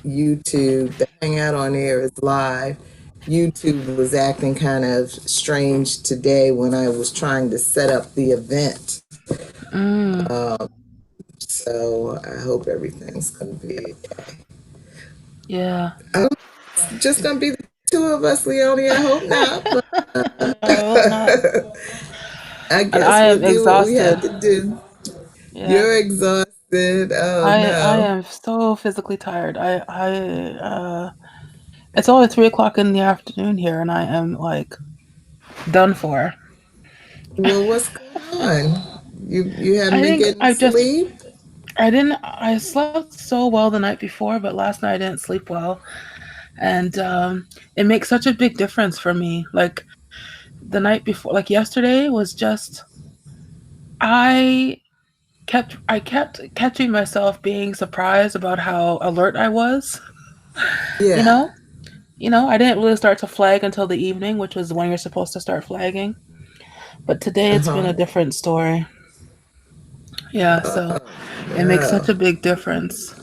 YouTube, the Hangout on air is live. YouTube was acting kind of strange today when I was trying to set up the event. So I hope everything's going to be okay. Yeah. It's just going to be the two of us, Leonie. I hope not. But No, I hope not. I And guess I we'll am do what we have exhausted. to do. Yeah. You're exhausted. Oh I no. am so physically tired. It's only 3 o'clock in the afternoon here, and I am like done for. Well, what's going on? You haven't I been think getting sleep? I slept so well the night before, but last night I didn't sleep well. And it makes such a big difference for me. Like the night before, like yesterday was just, I I kept catching myself being surprised about how alert I was. You Yeah. know, I didn't really start to flag until the evening, which was when you're supposed to start flagging. But today it's been Uh-huh. a different story. Yeah, so it makes Oh, such a big difference.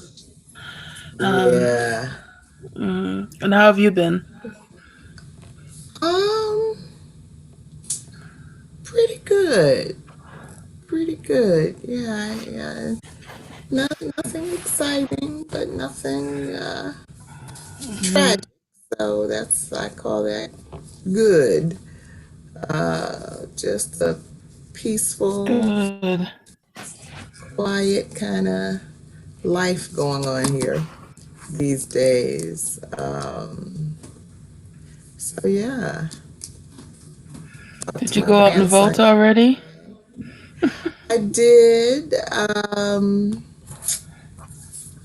Um, yeah. and how have you been? Um, pretty good. Pretty good. Yeah, yeah. Nothing exciting, but nothing Hmm. tragic. So I call that good. Just a peaceful, Good. quiet kind of life going on here these days. So yeah, talk Did to you my go out and vote grandson. already? I did.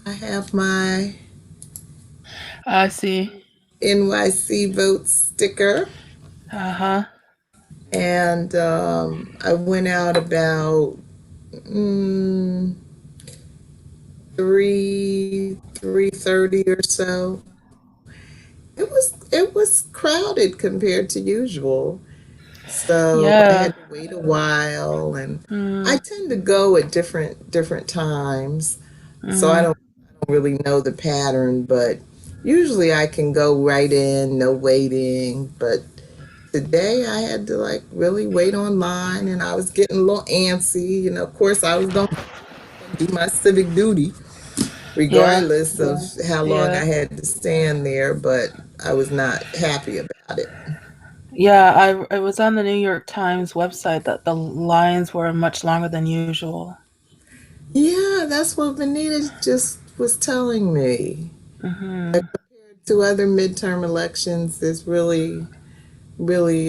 I have my I see. NYC vote sticker, Uh huh. and I went out about mm, 3:30 or so. It was crowded compared to usual, so I Yeah. had to wait a while, and I Mm, tend to go at different times, so I mm, don't really know the pattern, but usually I can go right in, no waiting. But today I had to like really wait online, and I was getting a little antsy. Of course, I was going to do my civic duty, yeah. regardless of how long Yeah. I had to stand there, but I was not happy about it. Yeah. I was on the New York Times website that the lines were much longer than usual. Yeah, that's what Benita just was telling me. Hmm. To other midterm elections, there's really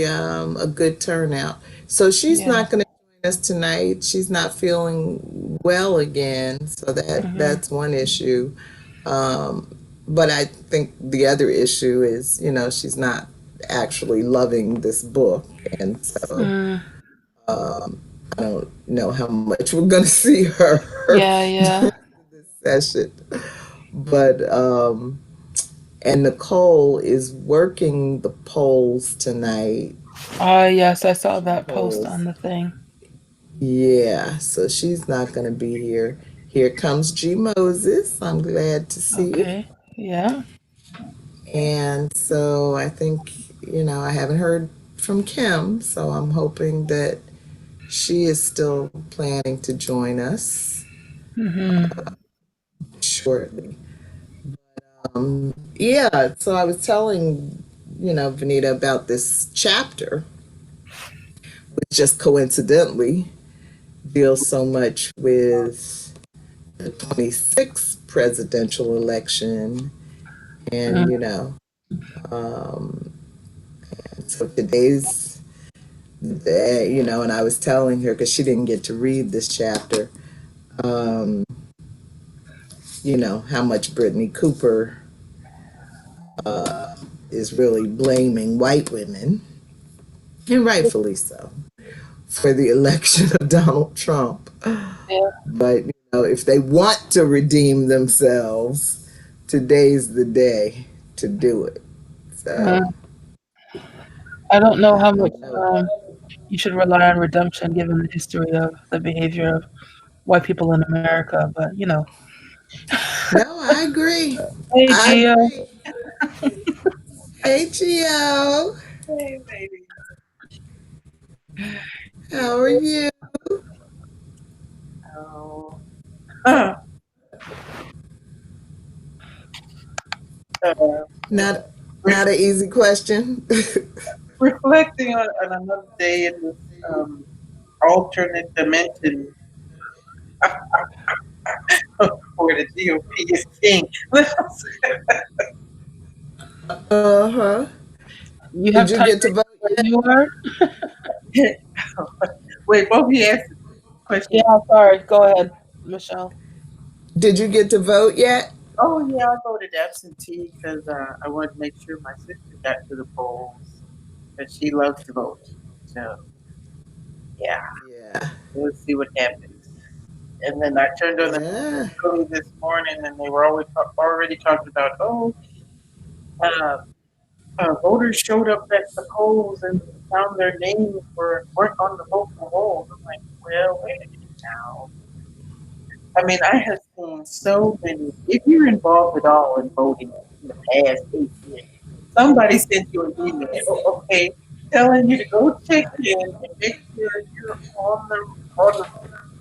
a good turnout. So she's Yeah. not going to join us tonight. She's not feeling well again, so Hmm. that's one issue. But I think the other issue is, she's not actually loving this book, and so Mm. I don't know how much we're going to see her Yeah. during Yeah. this session. But and Nicole is working the polls tonight. Yes, I saw that post Polls. on the thing. Yeah, so she's not going to be here. Here comes G Moses. I'm glad to see. Okay. Yeah. And so I think, I haven't heard from Kim, so I'm hoping that she is still planning to join us Hmm. shortly. Yeah, so I was telling, Vanita about this chapter, which just coincidentally deals so much with the 26th presidential election. And, um, so today's, and I was telling her because she didn't get to read this chapter, um, how much Brittney Cooper is really blaming white women, and rightfully so, for the election of Donald Trump. Yeah. But, if they want to redeem themselves, today's the day to do it. So, I don't know I how much don't know. you should rely on redemption given the history of the behavior of white people in America, but No, I agree. Hey, I Gio. agree. Hey, Gio. Hey, lady. How are you? Oh, uh, uh, Not re- not an easy question. reflecting on another day in this alternate dimension where the GOP is king. Uh-huh. You Did have you time get to vote where yet? you are? Wait, both of you asked the question. Yeah, sorry. Go ahead, Michelle. Did you get to vote yet? Oh, yeah, I voted absentee because I wanted to make sure my sister got to the polls because she loves to vote. So, yeah, Yeah. we'll see what happens. And then I turned on the Yeah. early this morning, and they were already talking about, uh, voters showed up at the polls and found their names weren't on the vote rolls. I'm like, well, wait a minute now. I mean, I have seen so many. If you're involved at all in voting in the past 8 years, somebody sent you an email, okay, telling you to go check in and make sure you're on the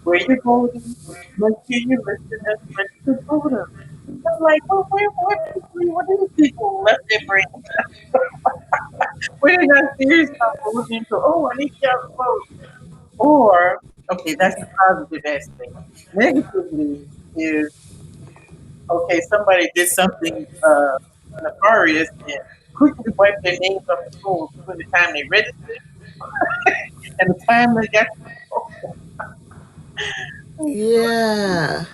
where you're voting. Make sure you're listed as a registered voter. I'm like, well, what are these people left their brain? We're not serious about voting. So, I need to have a vote. Or, okay, that's the positive aspect. Negatively is, okay, somebody did something nefarious and quickly wiped their names off the polls between the time they registered and the time they got to the poll. Yeah.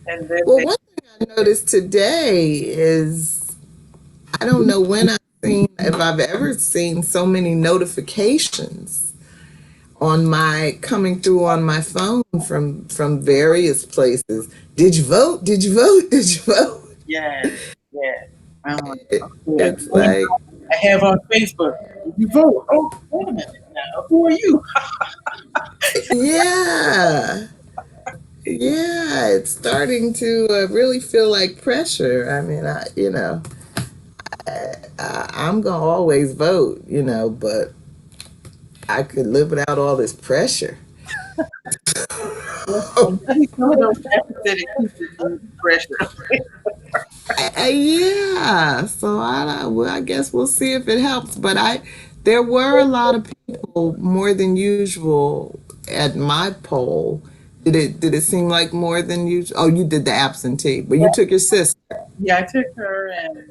And then Well, they, one thing I noticed today is I don't know when I've seen, if I've ever seen so many notifications on my coming through on my phone from various places. Did you vote? Did you vote? Did you vote? yes, yes. I'm like, okay. It's like, I have on Facebook, did you vote? Oh, wait a minute now. Who are you? yeah. Yeah, it's starting to really feel like pressure. I mean, I'm gonna always vote, but I could live without all this pressure. And maybe some of those apathetic people need pressure. Yeah, so well, I guess we'll see if it helps. But there were a lot of people more than usual at my poll. Did it seem like more than usual? Oh, you did the absentee, but you took your sister. Yeah, I took her, and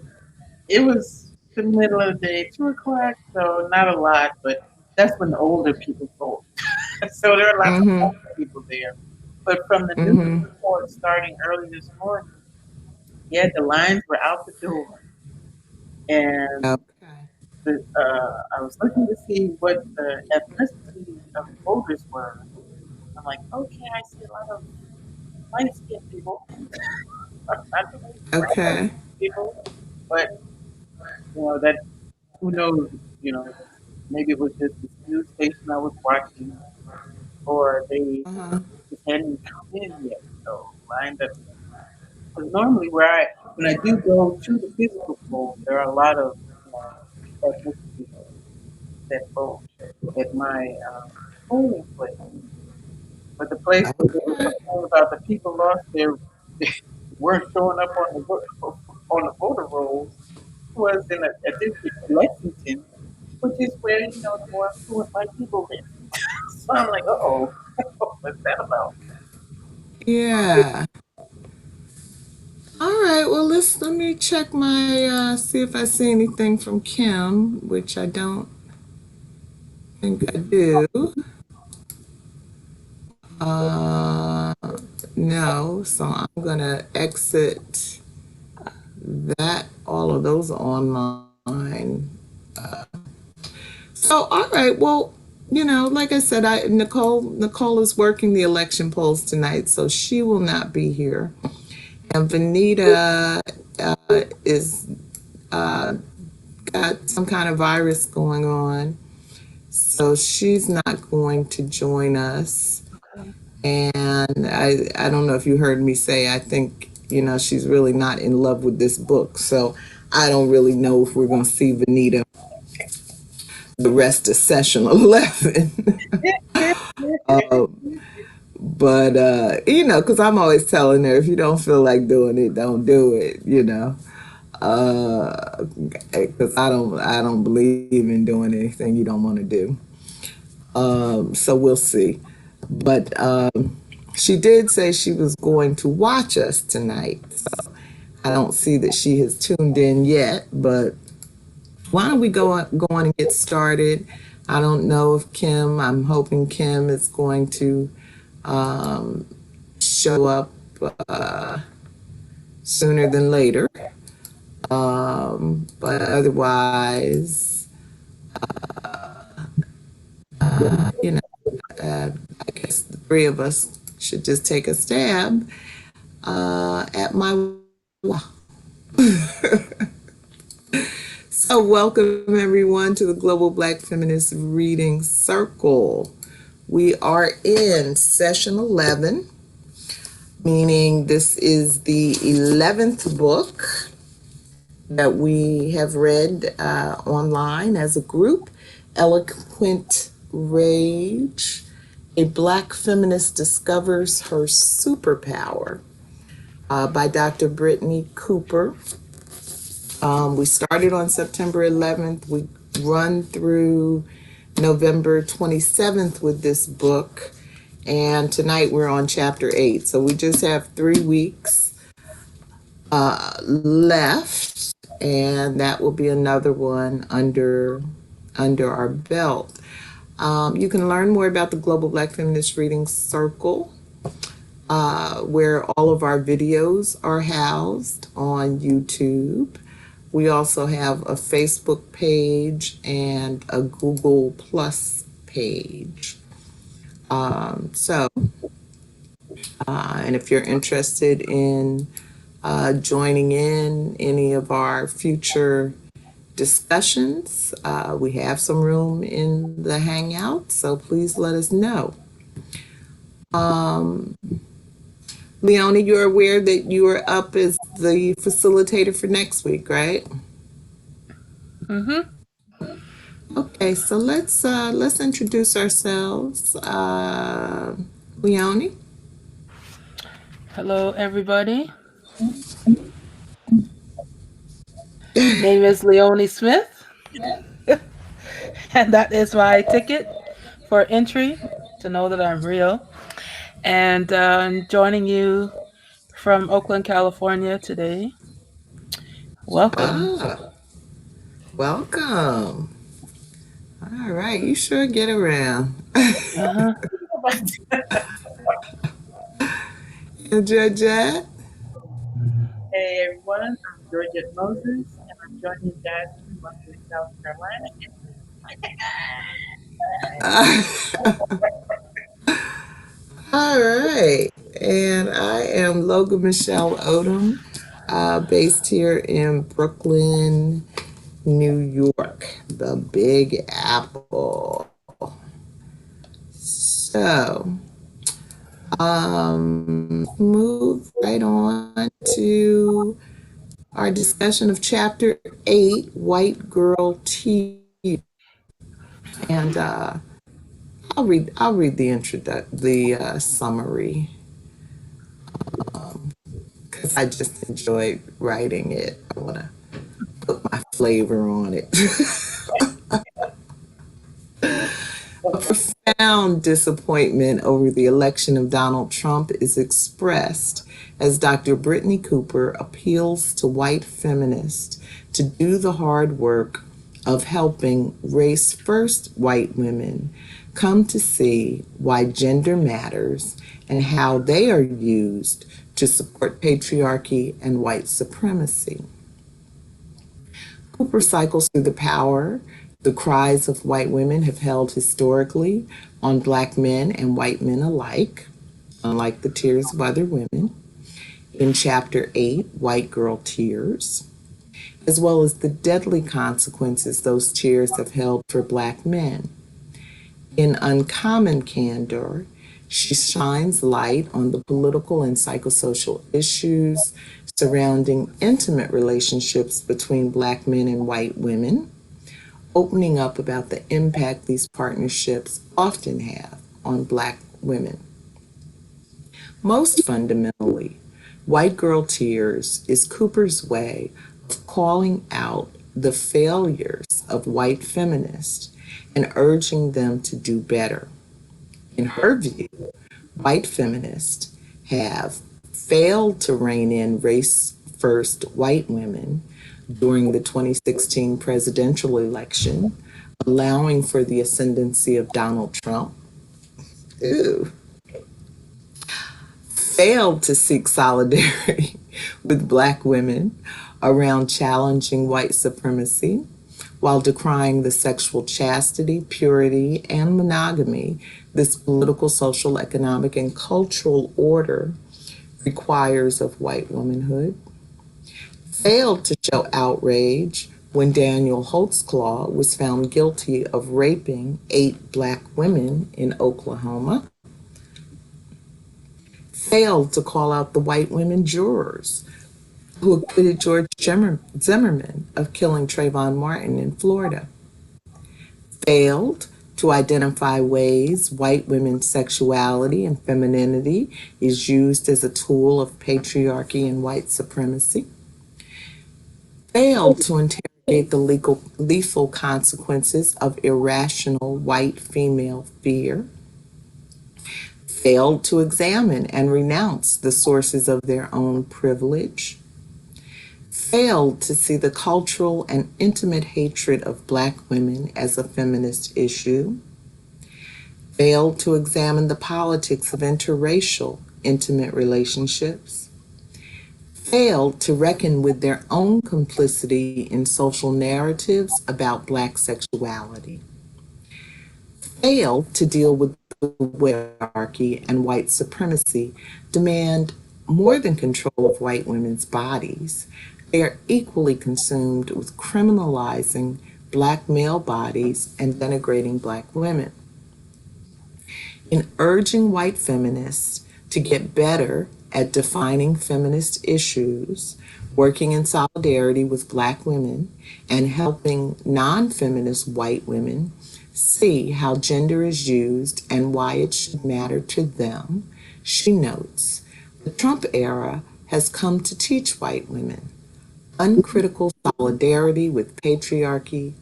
it was the middle of the day, 2 o'clock, so not a lot, but that's when the older people vote. So there are lots of Mm-hmm. older people there. But from the news Mm-hmm. report starting early this morning, yeah, the lines were out the door, and Okay. I was looking to see what the ethnicity of the voters were. I'm like, okay, I see a lot of light skinned people, not too many brown Okay. people, but that who knows, you know, maybe it was just this news station I was watching, or they Uh-huh. just hadn't come in yet, so lined up. Because normally, when I do go to the physical poll, there are a lot of ethnicities that vote at my polling place. But the place where they were Okay. complaining about the people lost their weren't showing up on the on the voter rolls was in a district, Lexington, which is where the more affluent white people live. So I'm like, uh-oh, what's that about? Yeah. All right. Well, let me check my see if I see anything from Kim, which I don't think I do. Uh, no. So I'm gonna exit that. All of those are online. So all right. Well, like I said, Nicole is working the election polls tonight, so she will not be here. And Vanita is got some kind of virus going on, so she's not going to join us. Okay. And I don't know if you heard me say, I think she's really not in love with this book. So I don't really know if we're going to see Vanita the rest of session 11. But, because I'm always telling her, if you don't feel like doing it, don't do it. Because I don't believe in doing anything you don't want to do. So we'll see. But she did say she was going to watch us tonight. So I don't see that she has tuned in yet. But why don't we go on and get started? I don't know if I'm hoping Kim is going to show up sooner than later. But otherwise, I guess the three of us should just take a stab at my. So, welcome everyone to the Global Black Feminist Reading Circle. We are in session 11, meaning this is the 11th book that we have read online as a group. Eloquent Rage, A Black Feminist Discovers Her Superpower, by Dr. Brittney Cooper. We started on September 11th. We run through November 27th with this book. And tonight we're on chapter 8. So we just have 3 weeks left. And that will be another one under our belt. You can learn more about the Global Black Feminist Reading Circle, where all of our videos are housed on YouTube. We also have a Facebook page and a Google Plus page. And if you're interested in joining in any of our future discussions, we have some room in the Hangout, so please let us know. Leonie, you're aware that you are up as the facilitator for next week, right? Mm-hmm. Okay, so let's introduce ourselves. Leonie. Hello, everybody. Name is Leonie Smith, and that is my ticket for entry to know that I'm real. And joining you from Oakland, California today. Welcome. Welcome. All right, you sure get around. Uh-huh. And Georgette. Hey everyone, I'm Georgette Moses, and I'm joining you guys from Raleigh, South Carolina. All right, and I am Logan Michelle Odom, based here in Brooklyn, New York, the Big Apple. So, move right on to our discussion of chapter 8, White Girl Tea. And I'll read the summary, because I just enjoyed writing it. I want to put my flavor on it. A profound disappointment over the election of Donald Trump is expressed as Dr. Brittney Cooper appeals to white feminists to do the hard work of helping race-first white women come to see why gender matters and how they are used to support patriarchy and white supremacy. Cooper cycles through the power the cries of white women have held historically on Black men and white men alike, unlike the tears of other women, in Chapter 8, White Girl Tears, as well as the deadly consequences those tears have held for Black men. In Uncommon Candor, She shines light on the political and psychosocial issues surrounding intimate relationships between black men and white women, opening up about the impact these partnerships often have on black women. Most fundamentally, White Girl Tears is Cooper's way of calling out the failures of white feminists and urging them to do better. In her view, white feminists have failed to rein in race first white women during the 2016 presidential election, allowing for the ascendancy of Donald Trump. Ew. Failed to seek solidarity with black women around challenging white supremacy while decrying the sexual chastity, purity, and monogamy this political, social, economic, and cultural order requires of white womanhood. Failed to show outrage when Daniel Holtzclaw was found guilty of raping 8 black women in Oklahoma. Failed to call out the white women jurors who acquitted George Zimmerman of killing Trayvon Martin in Florida. Failed to identify ways white women's sexuality and femininity is used as a tool of patriarchy and white supremacy. Failed to interrogate the lethal consequences of irrational white female fear. Failed to examine and renounce the sources of their own privilege. Failed to see the cultural and intimate hatred of black women as a feminist issue. Failed to examine the politics of interracial intimate relationships. Failed to reckon with their own complicity in social narratives about black sexuality. Failed to deal with the hierarchy and white supremacy demand more than control of white women's bodies. They are equally consumed with criminalizing black male bodies and denigrating black women. In urging white feminists to get better at defining feminist issues, working in solidarity with black women, and helping non feminist white women see how gender is used and why it should matter to them, she notes the Trump era has come to teach white women uncritical solidarity with patriarchy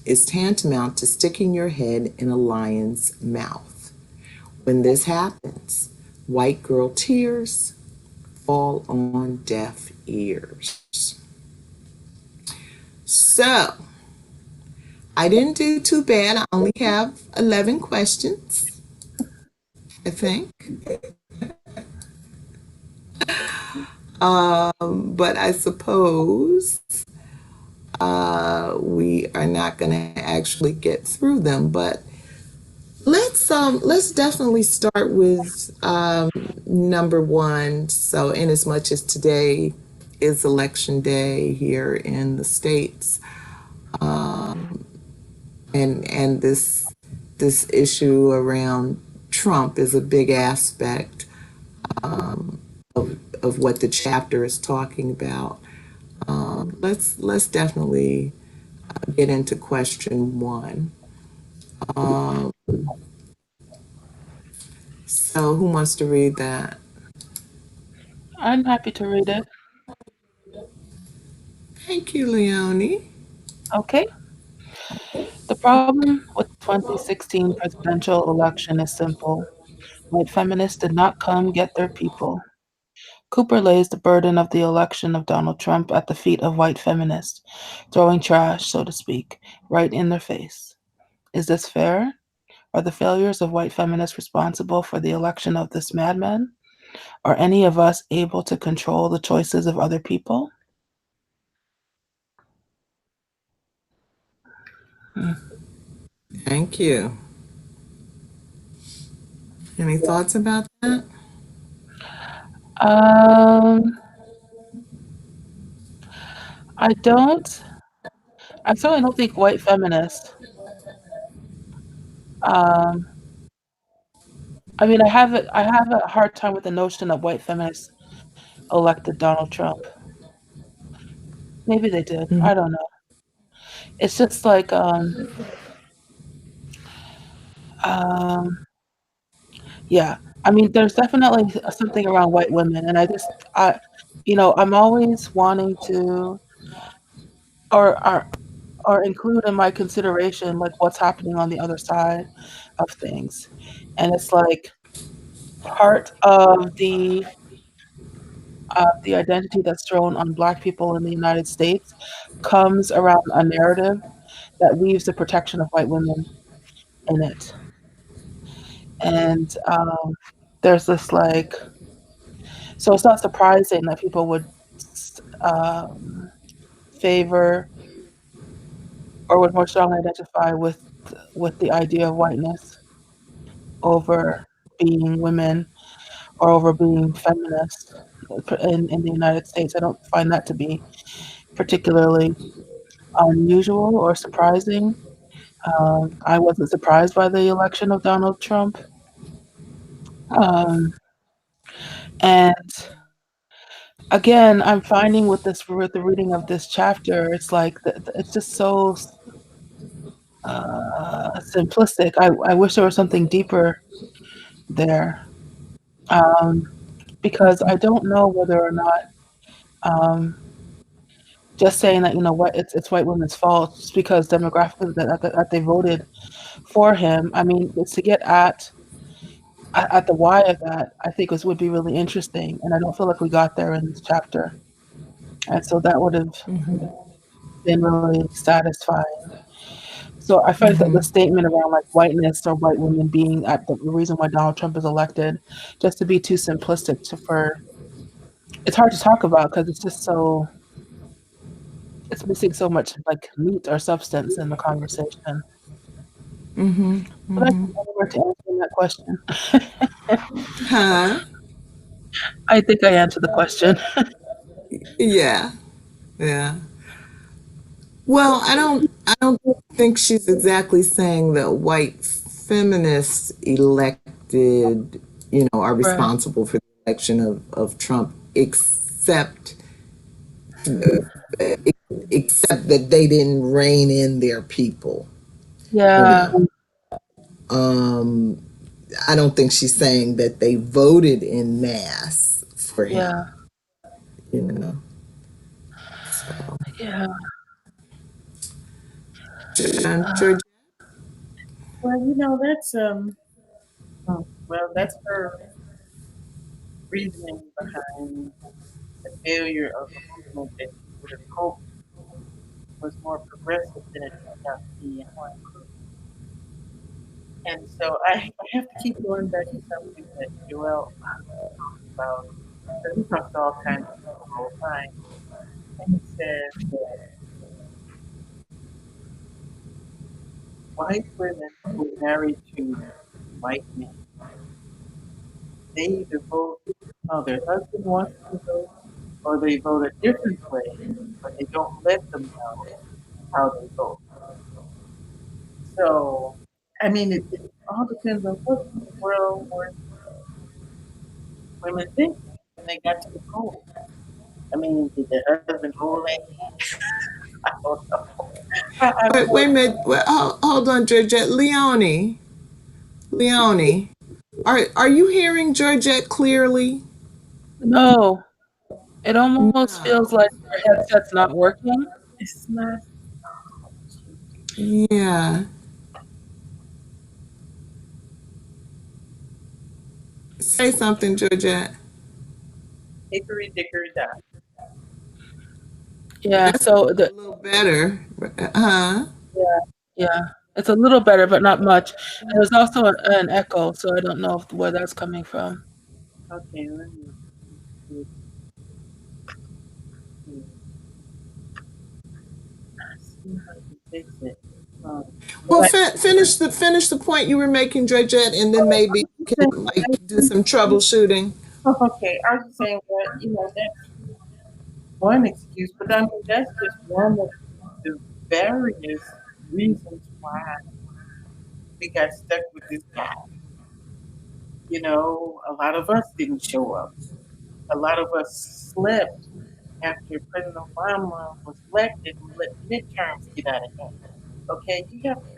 is tantamount to sticking your head in a lion's mouth. When this happens, white girl tears fall on deaf ears. So, I didn't do too bad. I only have 11 questions, I think. But I suppose we are not going to actually get through them. But let's definitely start with number one. So, in as much as today is election day here in the States, and this issue around Trump is a big aspect of what the chapter is talking about. Let's definitely get into question one. So who wants to read that? I'm happy to read it. Thank you, Leonie. Okay. The problem with the 2016 presidential election is simple. White feminists did not come get their people. Cooper lays the burden of the election of Donald Trump at the feet of white feminists, throwing trash, so to speak, right in their face. Is this fair? Are the failures of white feminists responsible for the election of this madman? Are any of us able to control the choices of other people? Thank you. Any thoughts about that? Um, I don't. I certainly don't think white feminists um, I mean, I have a hard time with the notion that white feminists elected Donald Trump. Maybe they did. Mhm. I don't know. It's just like um yeah. I mean, there's definitely something around white women, and I'm always wanting to or or or include in my consideration like what's happening on the other side of things. And it's like part of the identity that's thrown on Black people in the United States comes around a narrative that weaves the protection of white women in it. And there's this like, so it's not surprising that people would um, favor or would more strongly identify with the idea of whiteness over being women or over being feminist in the United States. I don't find that to be particularly unusual or surprising. I wasn't surprised by the election of Donald Trump. Um, and again, I'm finding with the reading of this chapter, it's like it's just so simplistic. I wish there was something deeper there, um, because I don't know whether or not um, just saying that what it's white women's fault just because demographically that they voted for him. I mean, it's to get at the why of that. I think would be really interesting, and I don't feel like we got there in this chapter, and so that would have been really satisfying. So I find that the statement around like whiteness or white women being at the reason why Donald Trump is elected, just to be too simplistic for it's hard to talk about because it's just so it's missing so much like meat or substance in the conversation. But I think I never to answer that question. Huh? I think I answered the question. Yeah. Yeah. Well, I don't think she's exactly saying that white feminists elected, are Right. responsible for the election of Trump, except that they didn't rein in their people. You Yeah. know, um, I don't think she's saying that they voted in mass for him. Yeah. You know, so Yeah. George. Well, that's well, that's her reasoning behind the failure of a movement that she would have hoped was more progressive than it turned out to be and more inclusive. And so I have to keep going back to something that Joel talks about, because he talks to all kinds of people all the time. And he says that white women who marry to white men, they either vote how their husband wants them to vote, or they vote a different way, but they don't let them know how they vote. So, I mean, it all depends on what in the world were women thinking when they got to the polls. I mean, did the husband hold their hand? I don't know. I don't know. Wait a minute. Hold on, Georgette. Leonie. Are you hearing Georgette clearly? No, it almost feels like No. your headset's not working. It's not. Yeah. Say something, Georgette. Hickory dickory dock. Yeah. That's So a little better. Huh? yeah, yeah, it's a little better, but not much. And there's also an echo, so I don't know where that's coming from. Okay, let me see if I see if I can fix it. Um, but Well, I, finish the point you were making, Georgette, and then maybe we can like do some troubleshooting. okay, I was just saying that that's one excuse, but I mean that's just one of the various reasons why we got stuck with this guy. A lot of us didn't show up. A lot of us slept after President Obama was elected and let the midterms get out of hand. Okay, you have to.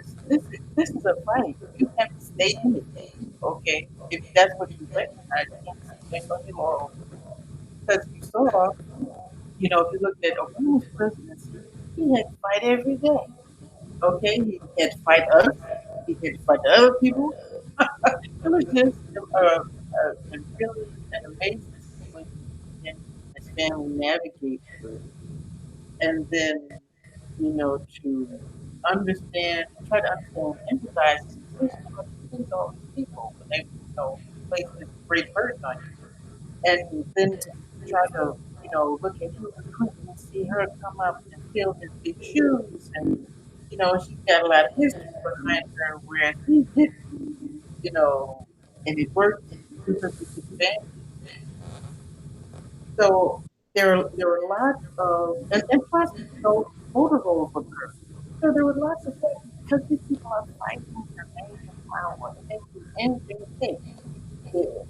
This is a fight. You have to stay in it. Okay, if that's what you recognize, you can't sit back on your laurels because you saw. If you looked at Obama's presidency, he had to fight every day. Okay, he had to fight us. He had to fight the other people. It was just a really an amazing situation for him and his family navigate through. And then, to understand, try to understand, empathize his position. But these all these people when they, place this great burden on you. And then to try to, look at Hillary Clinton and see her come up and fill his big shoes. And, she's got a lot of history behind her, whereas he didn't, you know, and it worked to her disadvantage. So there were lots of and plus voter rolls were perfect. So there were lots of things because these people are fighting for major power. They do anything it takes.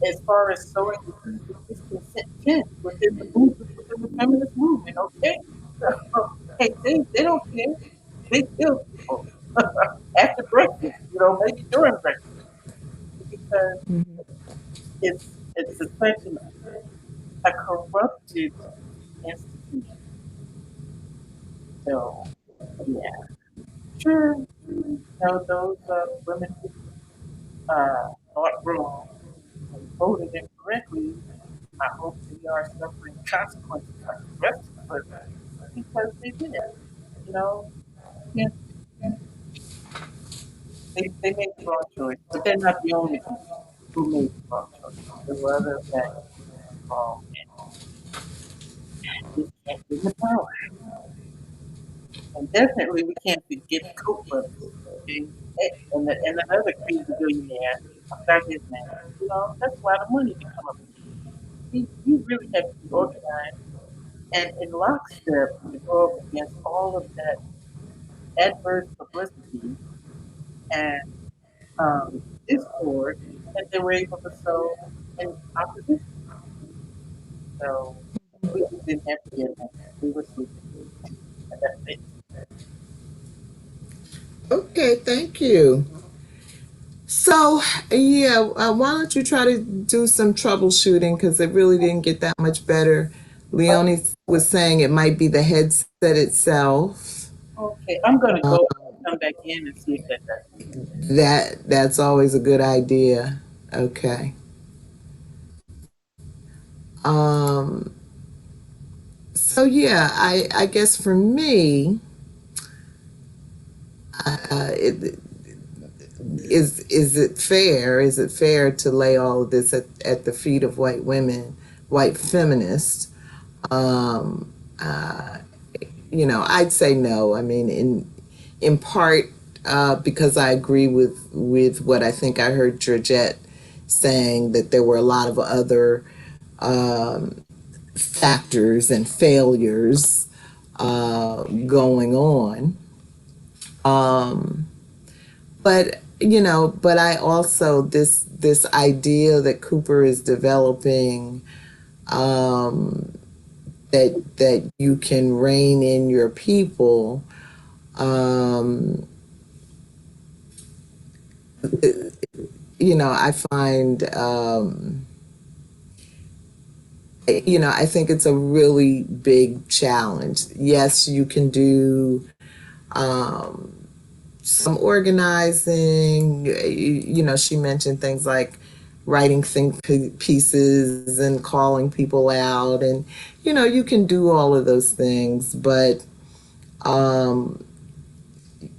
As far as sowing the seeds of discontent within the movement, within the feminist movement, okay? So, hey, they don't care. They kill people after breakfast, maybe during breakfast, because it's such a corrupted institution. So, yeah, sure, those women who thought wrong and voted incorrectly, I hope they are suffering consequences like the rest of us because they did. You know, yeah, they made the wrong choice, but they're not the only people who made the wrong choice. There were other factors involved, and just can't get the power. And definitely, we can't forget the Koch brothers. Okay? And another crazy billionaire, I forgot his name. That's a lot of money to come up with. You really have to be organized and in lockstep to go up against all of that adverse publicity and discord that they were able to sow in opposition. So we just didn't have to get them. We were sleeping. And that's it. Okay, thank you. So, yeah, why don't you try to do some troubleshooting because it really didn't get that much better. Leonie was saying it might be the headset itself. Okay, I'm gonna go come back in and see if that does. That's always a good idea. Okay. Um, so yeah, I guess for me, it, is it fair? Is it fair to lay all of this at the feet of white women, white feminists? Um, uh, I'd say no. I mean, in part because I agree with what I think I heard Georgette saying that there were a lot of other um, factors and failures going on. Um, but I also this idea that Cooper is developing that you can rein in your people. Um, I find I think it's a really big challenge. Yes, you can do um, some organizing. She mentioned things like writing think pieces and calling people out, and you can do all of those things, but um,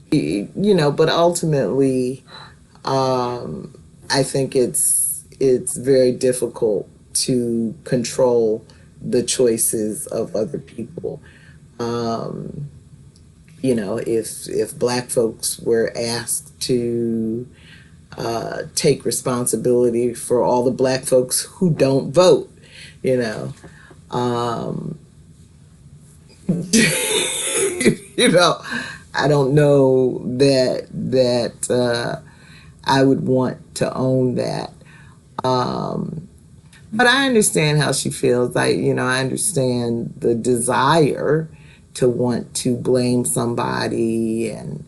but ultimately, I think it's very difficult to control the choices of other people. Um, if black folks were asked to take responsibility for all the black folks who don't vote, you know, um, you know, I don't know that I would want to own that. Um, but I understand how she feels. I understand the desire to want to blame somebody and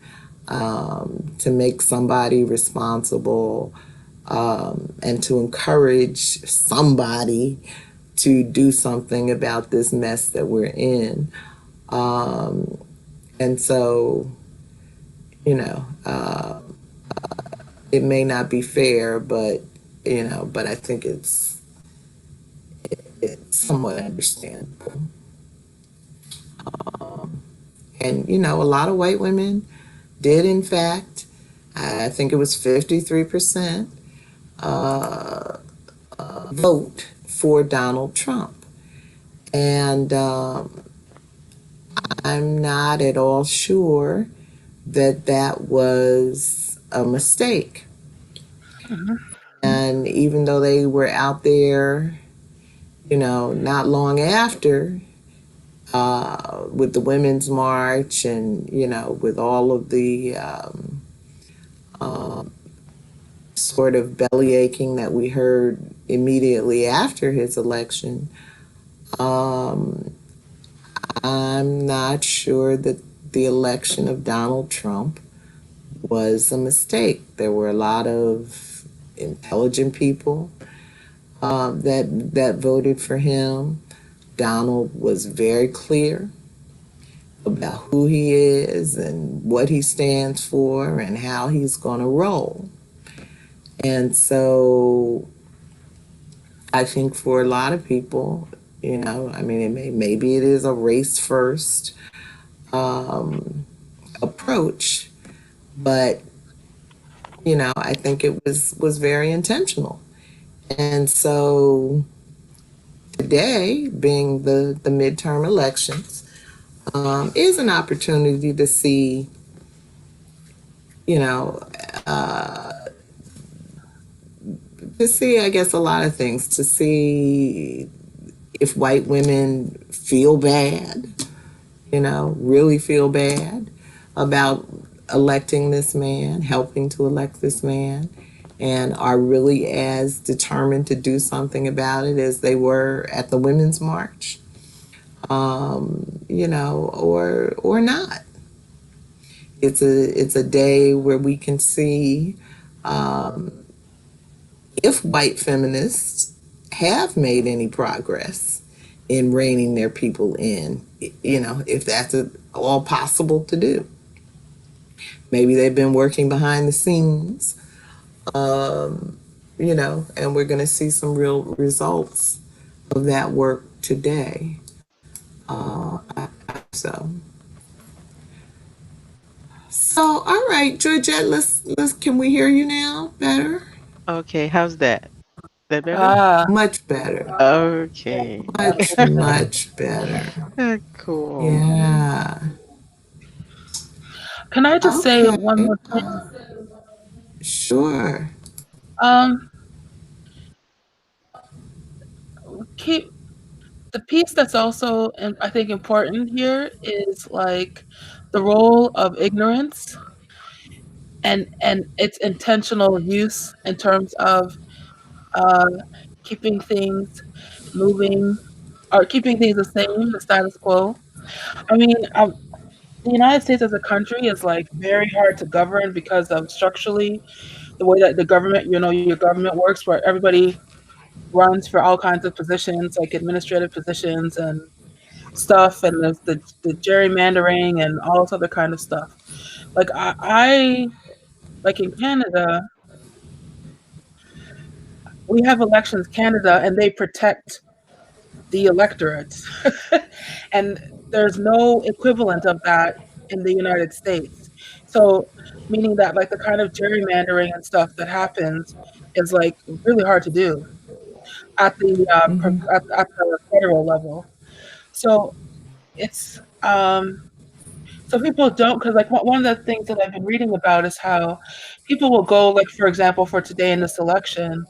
to make somebody responsible, and to encourage somebody to do something about this mess that we're in. Um, and so, you know, it may not be fair, but but I think it's somewhat understandable. And a lot of white women did, in fact, I think it was 53%, uh, vote for Donald Trump. And I'm not at all sure that that was a mistake. Mhm. And even though they were out there, not long after, with the Women's March and, with all of the sort of belly aching that we heard immediately after his election, um, I'm not sure that the election of Donald Trump was a mistake. There were a lot of intelligent people that voted for him. Donald was very clear about who he is and what he stands for and how he's going to roll. And so I think for a lot of people, I mean, maybe it is a race first um, approach, but I think it was very intentional. And so today, being the midterm elections, is an opportunity to see, you know, uh, I guess, a lot of things. To see if white women feel bad, really feel bad about electing this man, helping to elect this man, and are really as determined to do something about it as they were at the Women's March, or not. It's a day where we can see um, if white feminists have made any progress in reining their people in, if that's at all possible to do. Maybe they've been working behind the scenes, um, and we're going to see some real results of that work today. So, all right, Georgette, can we hear you now better? Okay, how's that? That better? Ah, Much better. Okay. Much better. Cool. Yeah. can I just say Okay. one more thing? Sure. Um, keep the piece that's also, I think, important here is like the role of ignorance and its intentional use in terms of uh, keeping things moving or keeping things the same, the status quo. I mean, the United States as a country is like very hard to govern because of structurally the way that the government, your government works, where everybody runs for all kinds of positions, like administrative positions and stuff, and there's the gerrymandering and all this other kind of stuff. Like I like in Canada, we have elections Canada, and they protect the electorate, and there's no equivalent of that in the United States. So, meaning that like the kind of gerrymandering and stuff that happens is like really hard to do at the Mm-hmm. at the federal level. So it's so people don't, because like one of the things that I've been reading about is how people will go, like for example for today in this election,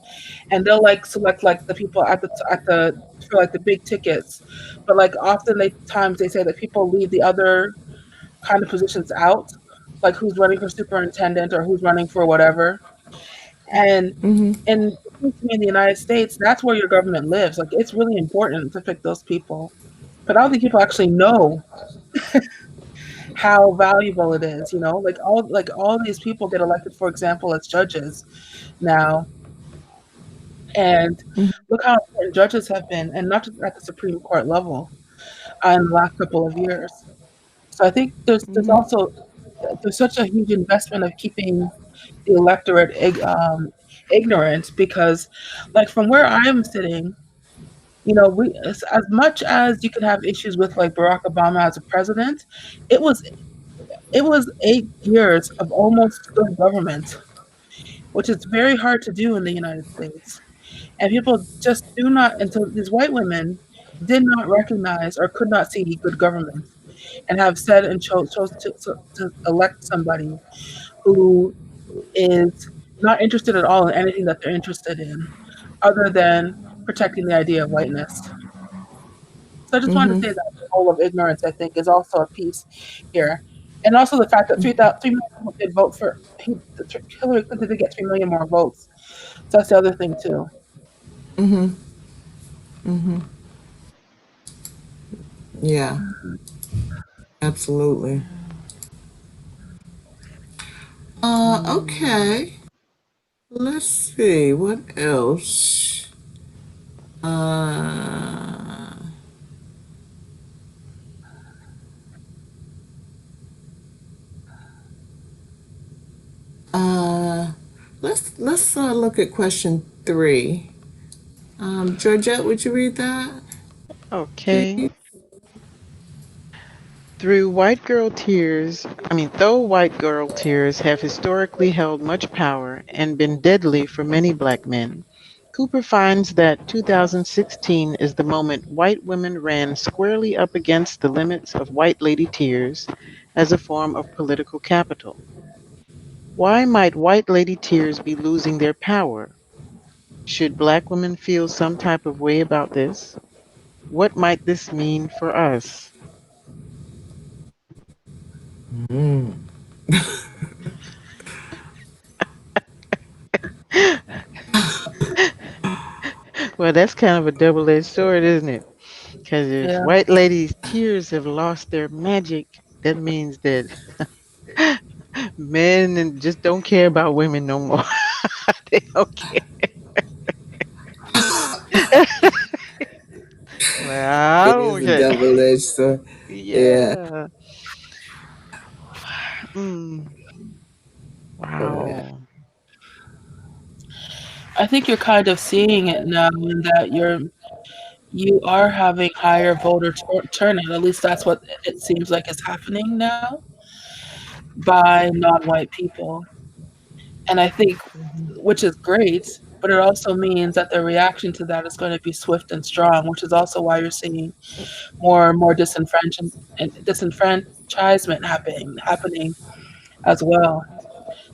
and they'll like select like the people at the for like the big tickets, but like often they times they say that people leave the other kind of positions out, like who's running for superintendent or who's running for whatever, and Mm-hmm. and to me in the United States, that's where your government lives. Like, it's really important to pick those people. But I don't think people actually know how valuable it is, you know? Like all these people get elected, for example, as judges now, and look how important judges have been, and not just at the Supreme Court level, in the last couple of years. So I think there's Mm-hmm. also there's such a huge investment of keeping the electorate ignorant because, like, from where I'm sitting, you know, as much as you could have issues with like Barack Obama as a president, it was it was 8 years of almost good government, which is very hard to do in the United States. And people just do not, and so these white women did not recognize or could not see good government and have said and chose to elect somebody who is not interested at all in anything that they're interested in other than protecting the idea of whiteness. So I just wanted to say that the role of ignorance, I think, is also a piece here. And also the fact that 3 million people did vote for Hillary Clinton did get 3 million more votes. So that's the other thing too. Yeah, absolutely. Okay. Let's see what else. Uh, uh, let's look at question 3. Georgette, would you read that, Okay. please? Though white girl tears have historically held much power and been deadly for many black men, Cooper finds that 2016 is the moment white women ran squarely up against the limits of white lady tears as a form of political capital. Why might white lady tears be losing their power? Should black women feel some type of way about this? What might this mean for us? Well, that's kind of a double-edged sword, isn't it? Because if Yeah. white ladies' tears have lost their magic, that means that men just don't care about women no more. They don't care. Well, I It is don't a care. double-edged sword. Yeah. Yeah. Mm, Yeah. wow. I think you're kind of seeing it now in that you are having higher voter turnout. At least that's what it seems like is happening now by non-white people. And I think, which is great, but it also means that the reaction to that is going to be swift and strong, which is also why you're seeing more and more disenfranchisement happening as well.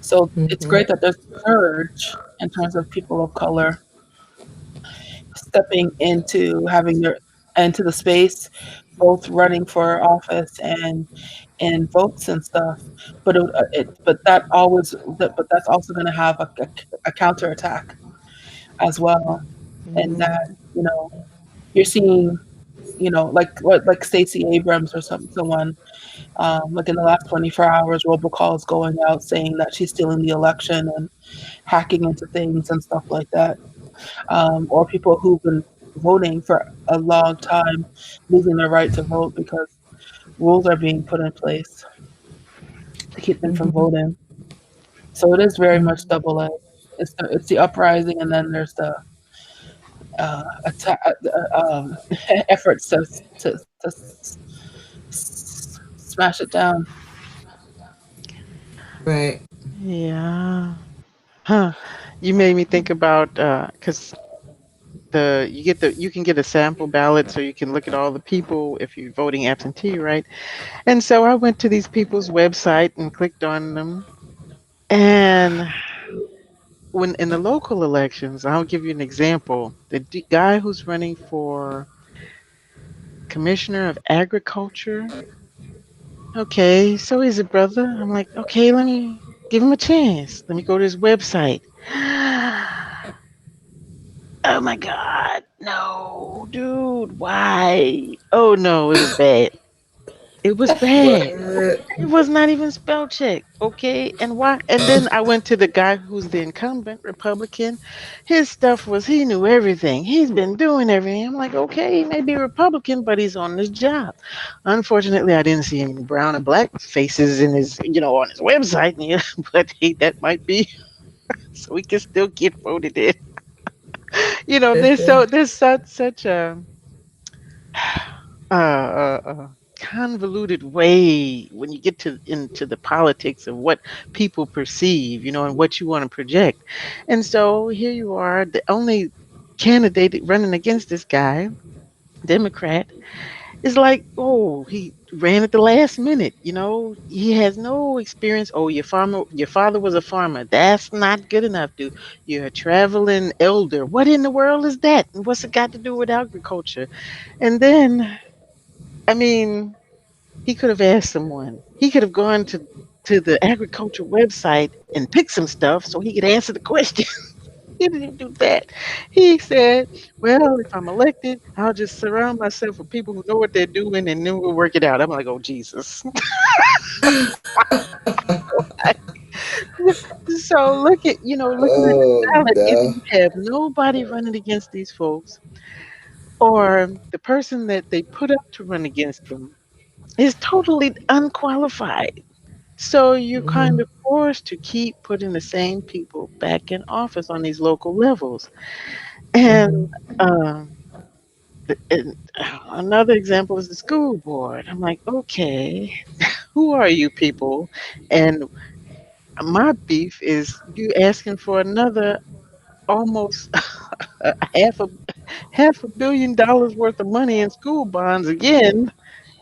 So it's great that there's courage in terms of people of color stepping into the space, both running for office and votes and stuff. But but that's also going to have a counterattack as well, and that, you know, you're seeing, you know, like Stacey Abrams or someone, like in the last 24 hours, robocalls going out saying that she's stealing the election and hacking into things and stuff like that, or people who've been voting for a long time losing their right to vote because rules are being put in place to keep them from voting. So it is very much double edged. It's the uprising, and then there's the attack, efforts smash it down. Right. Yeah. Huh. You made me think about because you can get a sample ballot so you can look at all the people if you're voting absentee, right? And so I went to these people's website and clicked on them. And when in the local elections, I'll give you an example. The guy who's running for commissioner of agriculture. Okay, so he's a brother. I'm like, okay, let me give him a chance. Let me go to his website. Oh my God. No, dude. Why? Oh no, it was bad. It was bad. What? It was not even spell check, okay? And why? And then I went to the guy who's the incumbent Republican. His stuff was he knew everything. He's been doing everything. I'm like, okay, he may be Republican, but he's on this job. Unfortunately, I didn't see any brown and black faces in his, on his website. But hey, that might be so we can still get voted in. There's such a convoluted way when you get to into the politics of what people perceive, and what you want to project. And so here you are, the only candidate running against this guy, Democrat, is like, oh, he ran at the last minute. He has no experience. Oh, your father was a farmer. That's not good enough, dude. You're a traveling elder. What in the world is that? And what's it got to do with agriculture? And then, I mean, he could have asked someone. He could have gone to the agriculture website and picked some stuff so he could answer the question. He didn't even do that. He said, "Well, if I'm elected, I'll just surround myself with people who know what they're doing, and then we'll work it out." I'm like, "Oh Jesus!" So looking at the Oh ballot, either no. you have nobody running against these folks, or the person that they put up to run against them is totally unqualified. So you're kind Mhm. of forced to keep putting the same people back in office on these local levels. And, Mhm. um, another example is the school board. I'm like, okay, who are you people? And my beef is you asking for another almost a $500 million worth of money in school bonds again.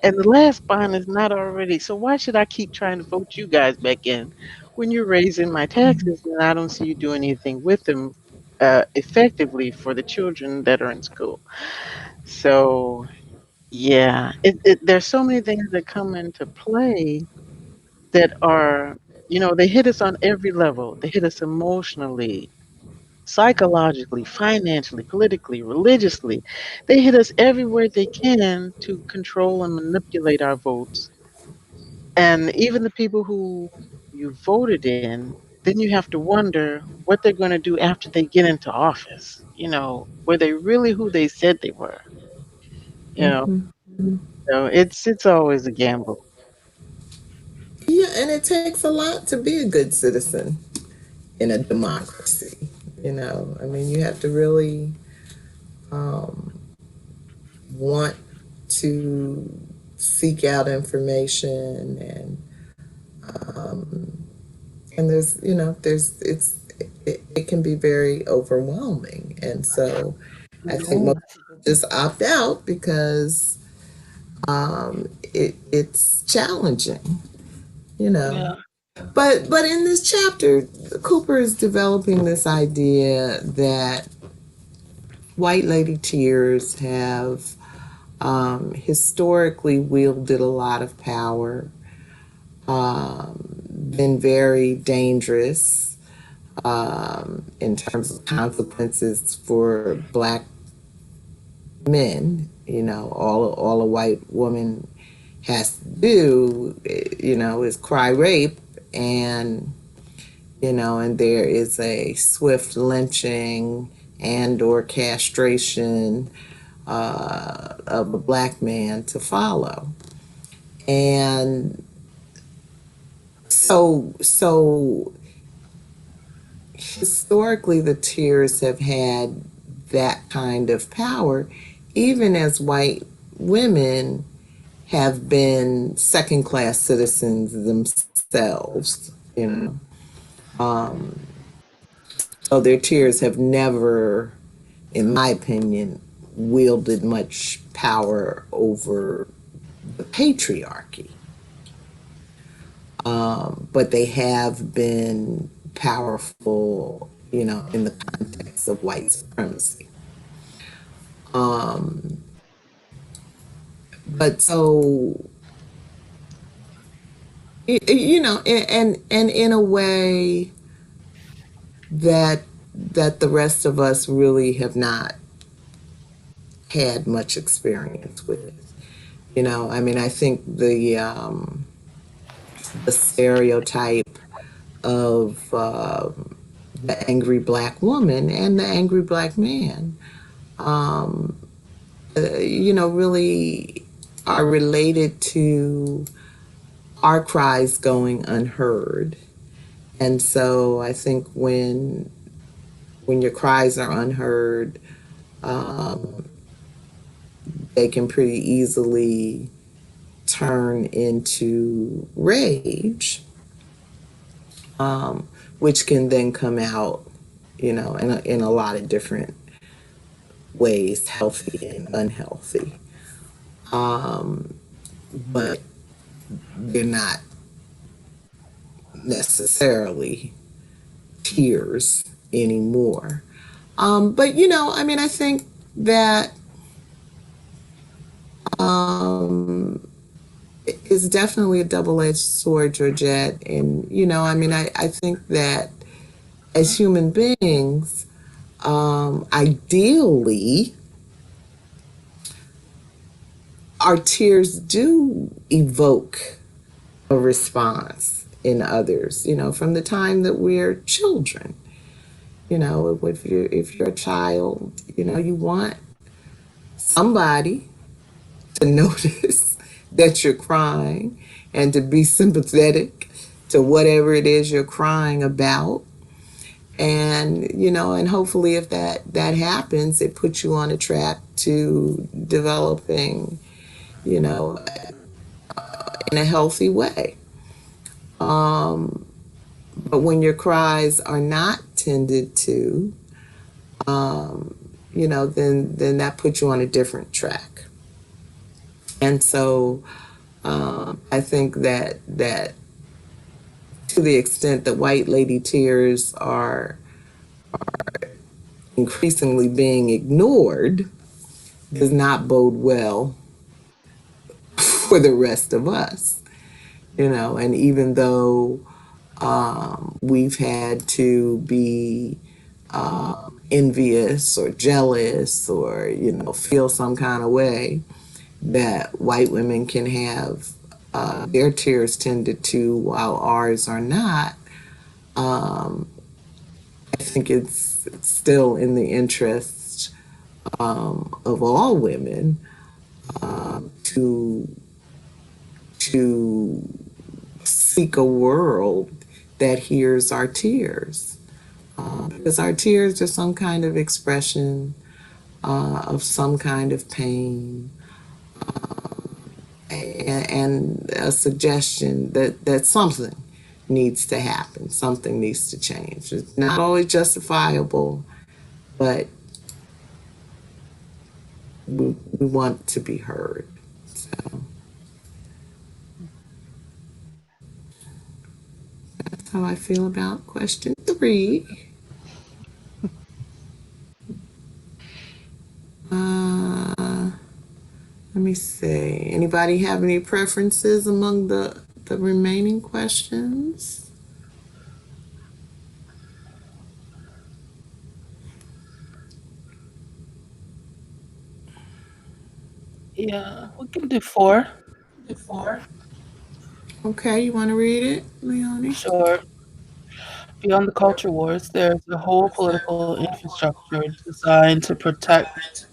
And the last bond is not already. So why should I keep trying to vote you guys back in when you're raising my taxes and I don't see you do anything with them effectively for the children that are in school? So yeah, there's so many things that come into play that are, they hit us on every level. They hit us emotionally, psychologically, financially, politically, religiously. They hit us everywhere they can to control and manipulate our votes. And even the people who you voted in, then you have to wonder what they're going to do after they get into office. Were they really who they said they were? You know, Mhm. so it's always a gamble. Yeah, and it takes a lot to be a good citizen in a democracy. I mean, you have to really um, want to seek out information, and it can be very overwhelming, and so I think Yeah. most people just opt out because it's challenging, you know. Yeah. But in this chapter, Cooper is developing this idea that white lady tears have historically wielded a lot of power, been very dangerous in terms of consequences for black men. All a white woman has to do, is cry rape, and and there is a swift lynching and or castration of a black man to follow. And so historically the tears have had that kind of power, even as white women have been second class citizens themselves, Um, so their tears have never, in my opinion, wielded much power over the patriarchy. But they have been powerful, in the context of white supremacy. Um, but so, and in a way that that the rest of us really have not had much experience with. I mean, I think the stereotype of the angry black woman and the angry black man, really are related to our cries going unheard. And so I think when your cries are unheard, um, they can pretty easily turn into rage, um, which can then come out, in a lot of different ways, healthy and unhealthy. Um, but they're not necessarily tears anymore. But I mean, I think that it's definitely a double-edged sword, Georgette. And I mean, I think that as human beings, ideally, our tears do evoke a response in others. From the time that we're children. If you're a child, you want somebody to notice that you're crying and to be sympathetic to whatever it is you're crying about. And hopefully if that happens, it puts you on a track to developing, you know in a healthy way. But when your cries are not tended to, then that puts you on a different track. And so I think that to the extent that white lady tears are increasingly being ignored does not bode well for the rest of us. And even though we've had to be envious or jealous or feel some kind of way that white women can have their tears tended to while ours are not, I think it's still in the interest of all women to to seek a world that hears our tears, because our tears are some kind of expression of some kind of pain, and a suggestion that something needs to happen, something needs to change. It's not always justifiable, but we want to be heard. So that's how I feel about question 3. Let me see. Anybody have any preferences among the remaining questions? Yeah, we can do 4. Okay, you want to read it, Leonie? Sure. Beyond the culture wars, there's a whole political infrastructure designed to protect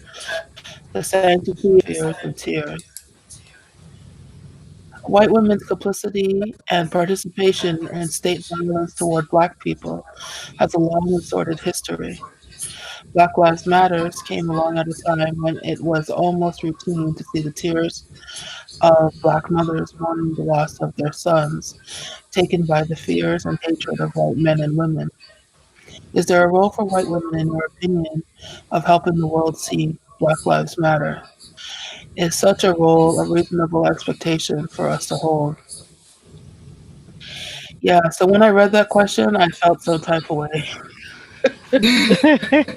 the sanctity of fears and tears. White women's complicity and participation in state violence toward Black people has a long and sordid history. Black Lives Matters came along at a time when it was almost routine to see the tears of Black mothers mourning the loss of their sons, taken by the fears and hatred of white men and women. Is there a role for white women, in your opinion, of helping the world see Black Lives Matter? Is such a role a reasonable expectation for us to hold? Yeah, so when I read that question, I felt some type of way. Okay.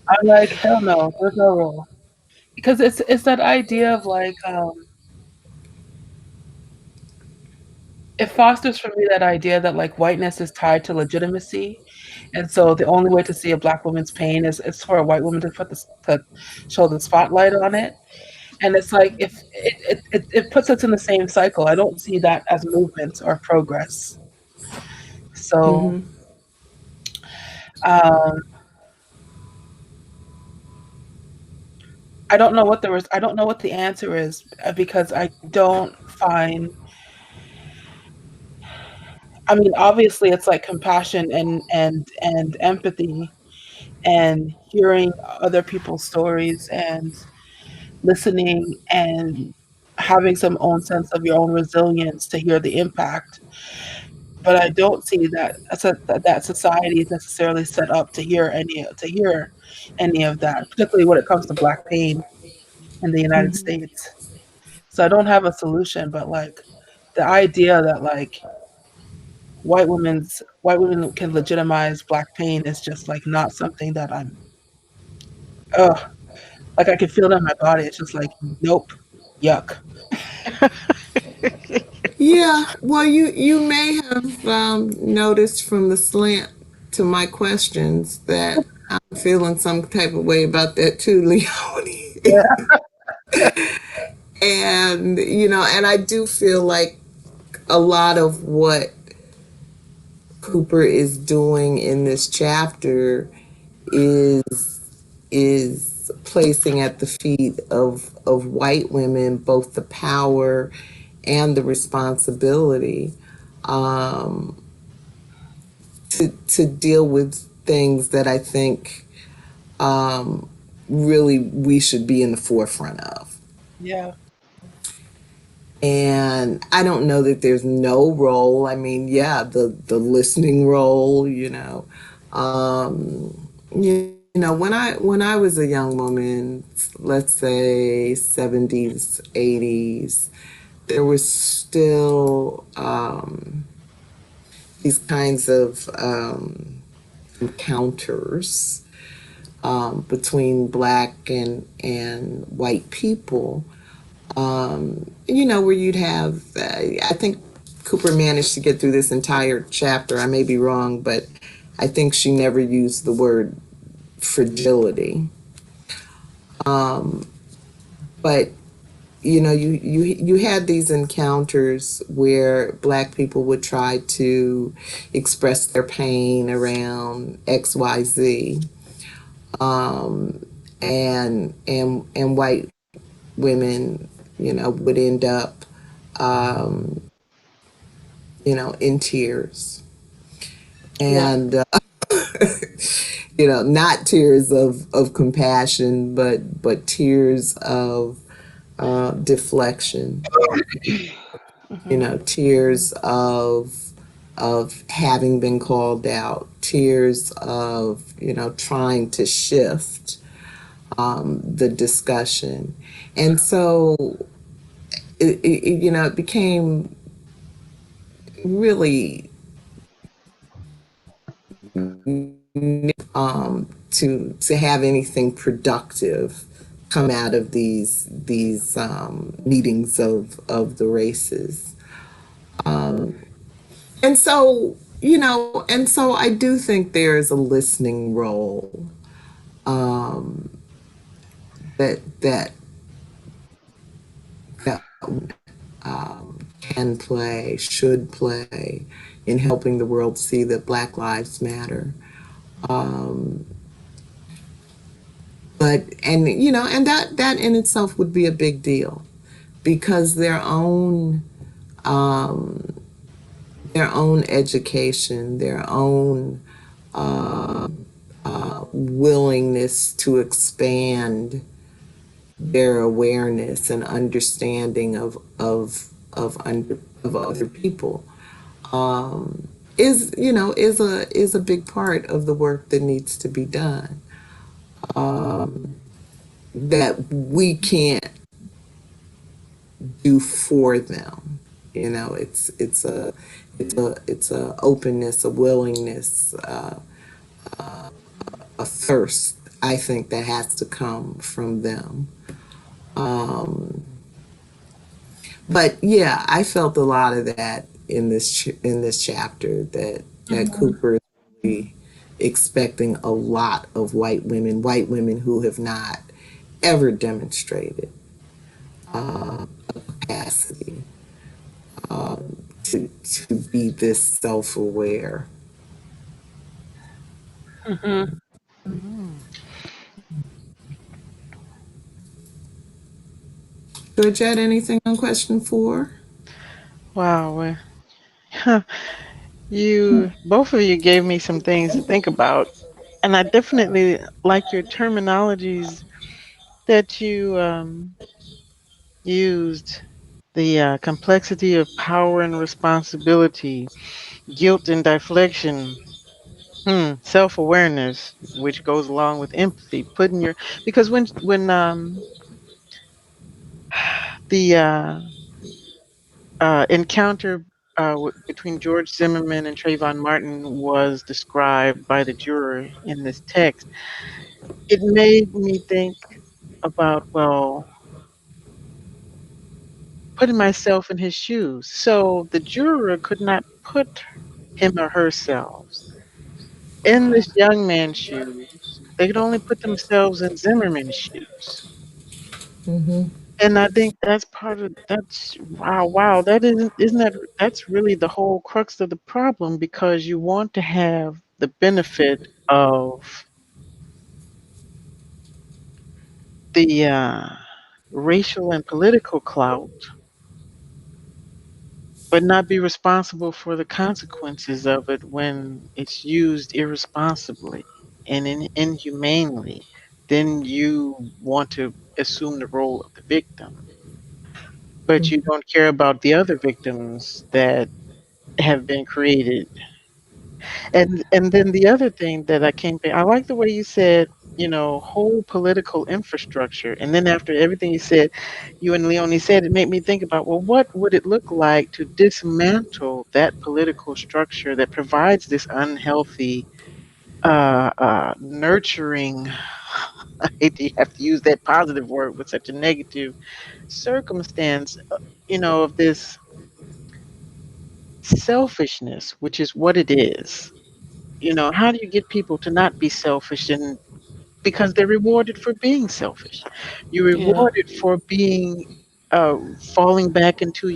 I'm like, hell no, there's no role. Because it's that idea of like, it fosters for me that idea that like whiteness is tied to legitimacy, and so the only way to see a Black woman's pain is for a white woman to to show the spotlight on it. And it's like if it puts us in the same cycle. I don't see that as movement or progress. So Mm-hmm. um, I don't know what the answer is because I don't find. I mean, obviously, it's like compassion and empathy and hearing other people's stories and listening and having some own sense of your own resilience to hear the impact. But I don't see that society is necessarily set up to hear any of that, particularly when it comes to Black pain in the United Mm-hmm. States. So I don't have a solution, but like the idea that like white women can legitimize Black pain is just like not something that I'm. Ugh, like I can feel it in my body. It's just like nope, yuck. Yeah, well, you may have noticed from the slant to my questions that I'm feeling some type of way about that too, Leonie. Yeah, And and I do feel like a lot of what Cooper is doing in this chapter is placing at the feet of white women both the power and the responsibility um, to deal with things that I think um, really we should be in the forefront of. yeah, And I don't know that there's no role. I mean, yeah, the listening role, when I was a young woman, let's say 70s, 80s, there was still these kinds of encounters between black and white people, where you'd have, I think Cooper managed to get through this entire chapter. I may be wrong, but I think she never used the word fragility. But you had these encounters where black people would try to express their pain around XYZ, and white women, would end up, um, in tears. yeah, And not tears of compassion, but tears of deflection. hmm, Tears of having been called out, tears of trying to shift the discussion. And so it became really to have anything productive come out of these meetings of the races. And so I do think there is a listening role that that can play, should play in helping the world see that Black Lives Matter. Um, and that in itself would be a big deal because um, their own education, their own willingness to expand their awareness and understanding of other people, is a big part of the work that needs to be done, that we can't do for them. It's a openness, a willingness, a thirst, I think, that has to come from them. But yeah, I felt a lot of that in this chapter that Mm-hmm. Cooper is really expecting a lot of white women who have not ever demonstrated capacity to be this self-aware. Mm-hmm. Mm. Georgette, anything on question 4? Wow. You both of you gave me some things to think about, and I definitely like your terminologies that you used. The complexity of power and responsibility, guilt and deflection, self-awareness, which goes along with empathy. Putting your because when the encounter between George Zimmerman and Trayvon Martin was described by the juror in this text, it made me think about, well, putting myself in his shoes. So the juror could not put him or herself in this young man's shoes. They could only put themselves in Zimmerman's shoes. Mm-hmm. And I think that's part of that's wow, that isn't that that's really the whole crux of the problem, because you want to have the benefit of the racial and political clout, but not be responsible for the consequences of it when it's used irresponsibly and inhumanely. Then you want to assume the role of the victim, but you don't care about the other victims that have been created. And then the other thing that I came back, I like the way you said, whole political infrastructure. And then after everything you said, you and Leonie said, it made me think about, well, what would it look like to dismantle that political structure that provides this unhealthy, nurturing, I hate to have to use that positive word with such a negative circumstance, of this selfishness, which is what it is. How do you get people to not be selfish? And because they're rewarded for being selfish, you're Yeah. rewarded for being falling back into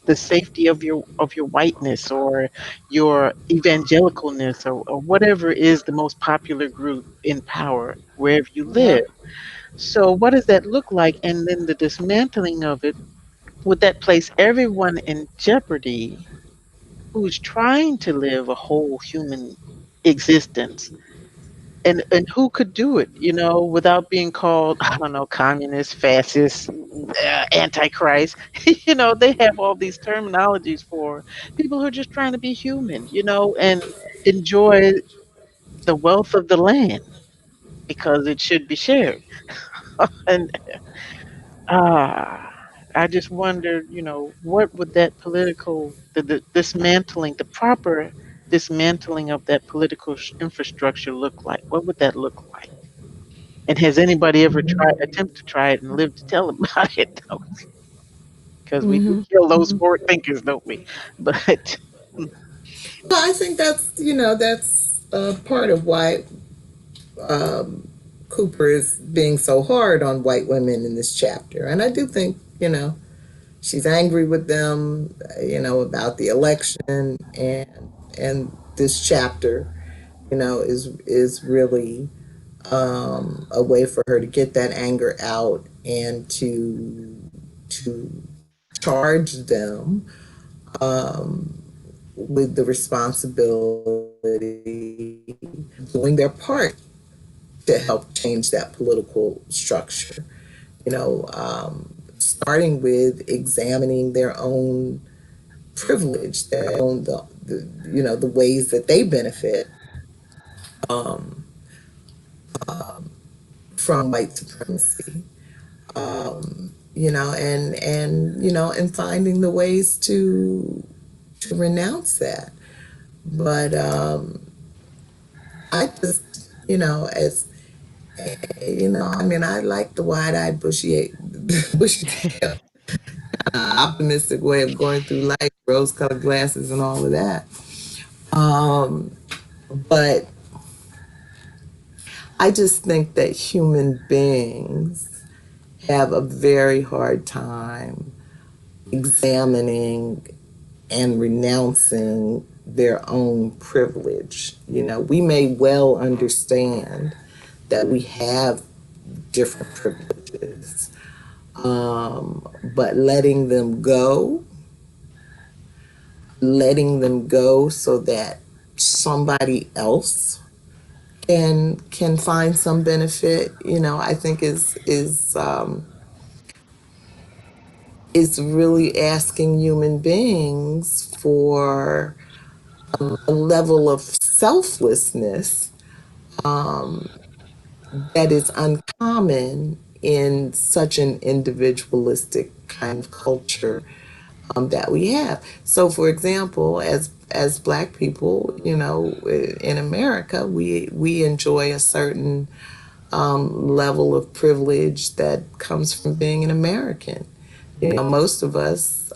the safety of your whiteness, or your evangelicalness, or whatever is the most popular group in power wherever you live. Yeah. So what does that look like? And then the dismantling of it, would that place everyone in jeopardy who's trying to live a whole human existence? And who could do it, without being called, I don't know, communist, fascist, antichrist? They have all these terminologies for people who are just trying to be human, and enjoy the wealth of the land because it should be shared. And ah, I just wondered, what would that the dismantling, the proper dismantling of that political infrastructure look like? What would that look like? And has anybody ever attempt to try it and lived to tell about it? Because we do Mm-hmm. kill those forward thinkers, don't we? But Well, I think that's part of why Cooper is being so hard on white women in this chapter, and I do think she's angry with them, about the election, and this chapter, is really a way for her to get that anger out and to charge them with the responsibility doing their part to help change that political structure. Starting with examining their own privilege, their own the ways that they benefit from white supremacy. And finding the ways to renounce that. But I just, as I mean, I like the wide-eyed, bushy tail, optimistic way of going through life rose-colored glasses and all of that. But I just think that human beings have a very hard time examining and renouncing their own privilege. You know, we may well understand that we have different privileges, but letting them go so that somebody else can find some benefit, you know, I think is really asking human beings for a level of selflessness that is uncommon in such an individualistic kind of culture that we have. So, for example, as Black people, you know, in America, we enjoy a certain level of privilege that comes from being an American. You know, most of us,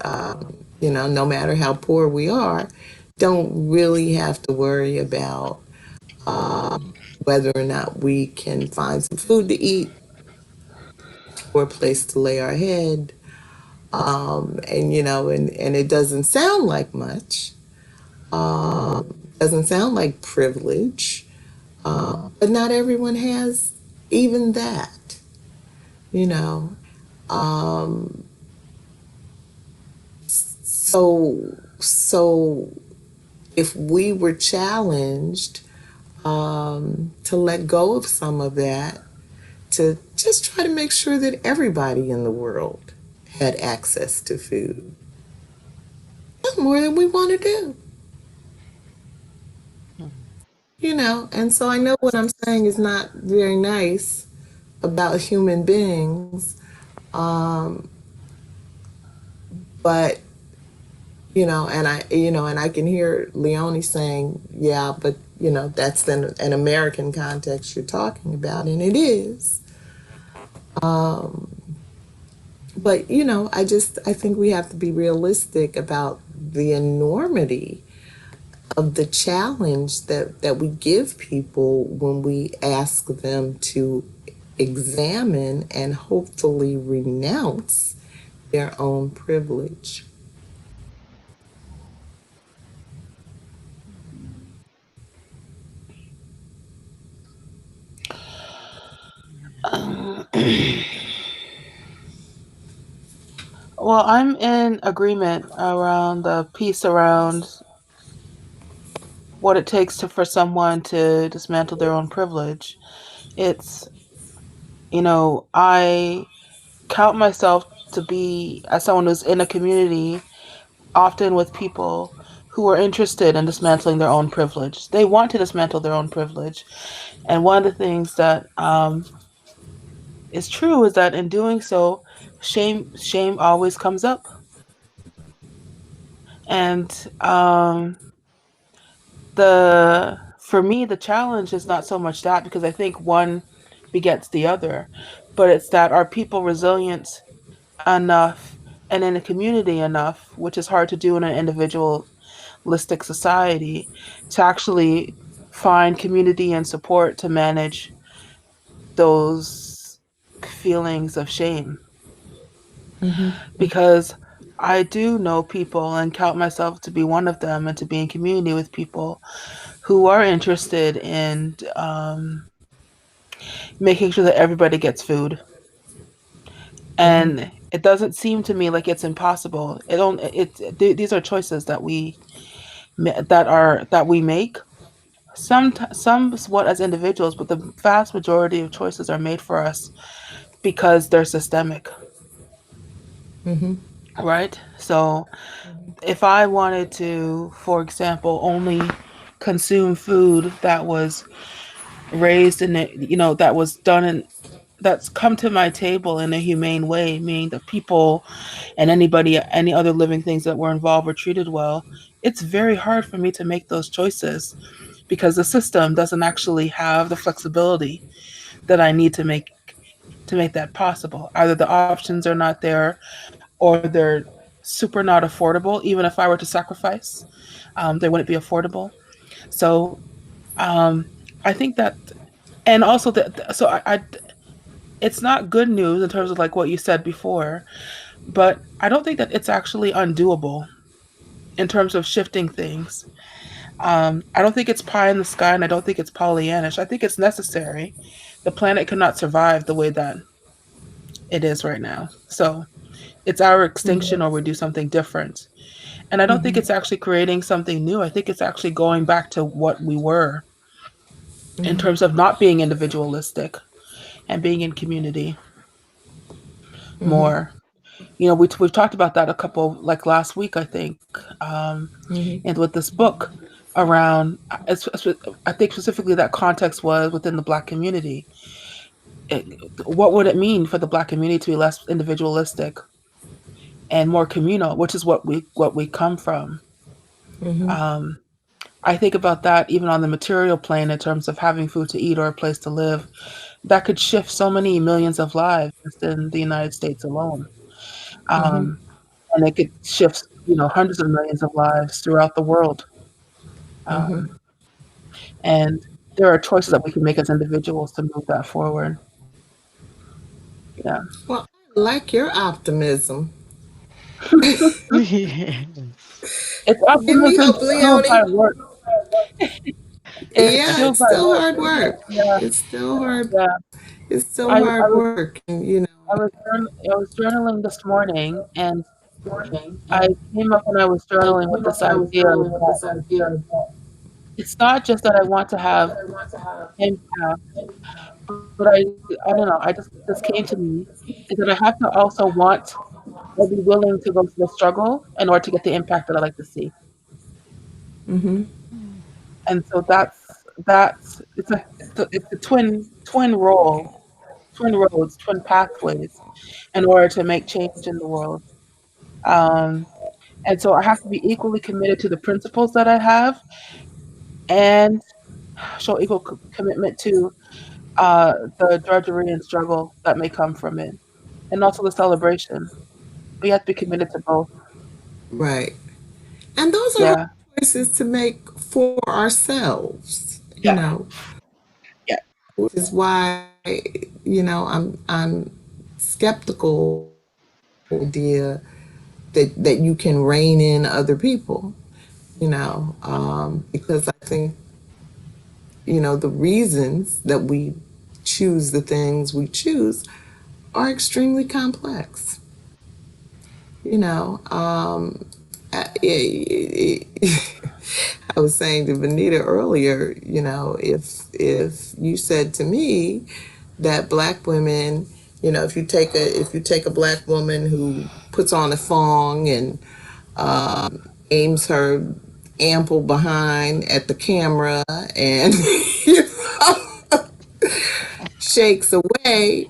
you know, no matter how poor we are, don't really have to worry about whether or not we can find some food to eat or a place to lay our head. And you know, and it doesn't sound like much, doesn't sound like privilege, but not everyone has even that, you know. Um, so if we were challenged to let go of some of that, to just try to make sure that everybody in the world had access to food, that's more than we want to do. You know, and so I know what I'm saying is not very nice about human beings, um, but and I can hear Leonie saying, yeah, but you know, that's an American context you're talking about, and it is. But you know, I think we have to be realistic about the enormity of the challenge that we give people when we ask them to examine and hopefully renounce their own privilege. Um, well, I'm in agreement around the piece around what it takes for someone to dismantle their own privilege. It's, I count myself to be, as someone who's in a community, often with people who are interested in dismantling their own privilege. They want to dismantle their own privilege. And one of the things that is true is that in doing so, shame always comes up. And the for me, the challenge is not so much that, because I think one begets the other, but it's that are people resilient enough and in a community enough, which is hard to do in an individualistic society, to actually find community and support to manage those feelings of shame. Mm-hmm. Because I do know people and count myself to be one of them, and to be in community with people who are interested in making sure that everybody gets food. Mm-hmm. And it doesn't seem to me like it's impossible. It don't. These are choices that we make. Some what as individuals, but the vast majority of choices are made for us because they're systemic, Mm-hmm. right? So if I wanted to, for example, only consume food that was raised in it, that was done in that's come to my table in a humane way, meaning the people and any other living things that were involved were treated well, it's very hard for me to make those choices because the system doesn't actually have the flexibility that I need to make that possible. Either the options are not there, or they're super not affordable. Even if I were to sacrifice, they wouldn't be affordable. So um, I think that, and also that, so it's not good news in terms of like what you said before, but I don't think that it's actually undoable in terms of shifting things. I don't think it's pie in the sky, and I don't think it's Pollyannish. I think it's necessary. The planet cannot survive the way that it is right now. So it's our extinction or we do something different. And I don't think it's actually creating something new. I think it's actually going back to what we were in terms of not being individualistic and being in community more. You know, we've talked about that a couple, like last week, I think, and with this book around, I think specifically that context was within the Black community. It, what would it mean for the Black community to be less individualistic and more communal, which is what we come from? Um, I think about that even on the material plane in terms of having food to eat or a place to live. That could shift so many millions of lives just in the United States alone. Um, and it could shift, hundreds of millions of lives throughout the world. Um, and there are choices that we can make as individuals to move that forward. Yeah. Well, I like your optimism. Yes. It's Give me optimism hope, fueled by Leonie. work. It's Yeah, fueled it's by still work. hard work. Yeah. It's still hard. Yeah. It's still I, I hard was work, and I was journaling this morning, and I came up when I was journaling with this idea that it's not just that I want to have impact, but I don't know. This came to me is that I have to also want or be willing to go through the struggle in order to get the impact that I like to see. And so it's a twin role, twin roads, twin pathways in order to make change in the world. Um, and so I have to be equally committed to the principles that I have and show equal commitment to the drudgery and struggle that may come from it, and also the celebration. We have to be committed to both. right. And those are hard Yeah, choices to make for ourselves, yeah, yeah, which is why I'm skeptical idea that you can rein in other people, because I think the reasons that we choose the things we choose are extremely complex. You know, I was saying to Benita earlier, if you said to me that black women, if you take a black woman who puts on a thong and aims her ample behind at the camera and shakes away,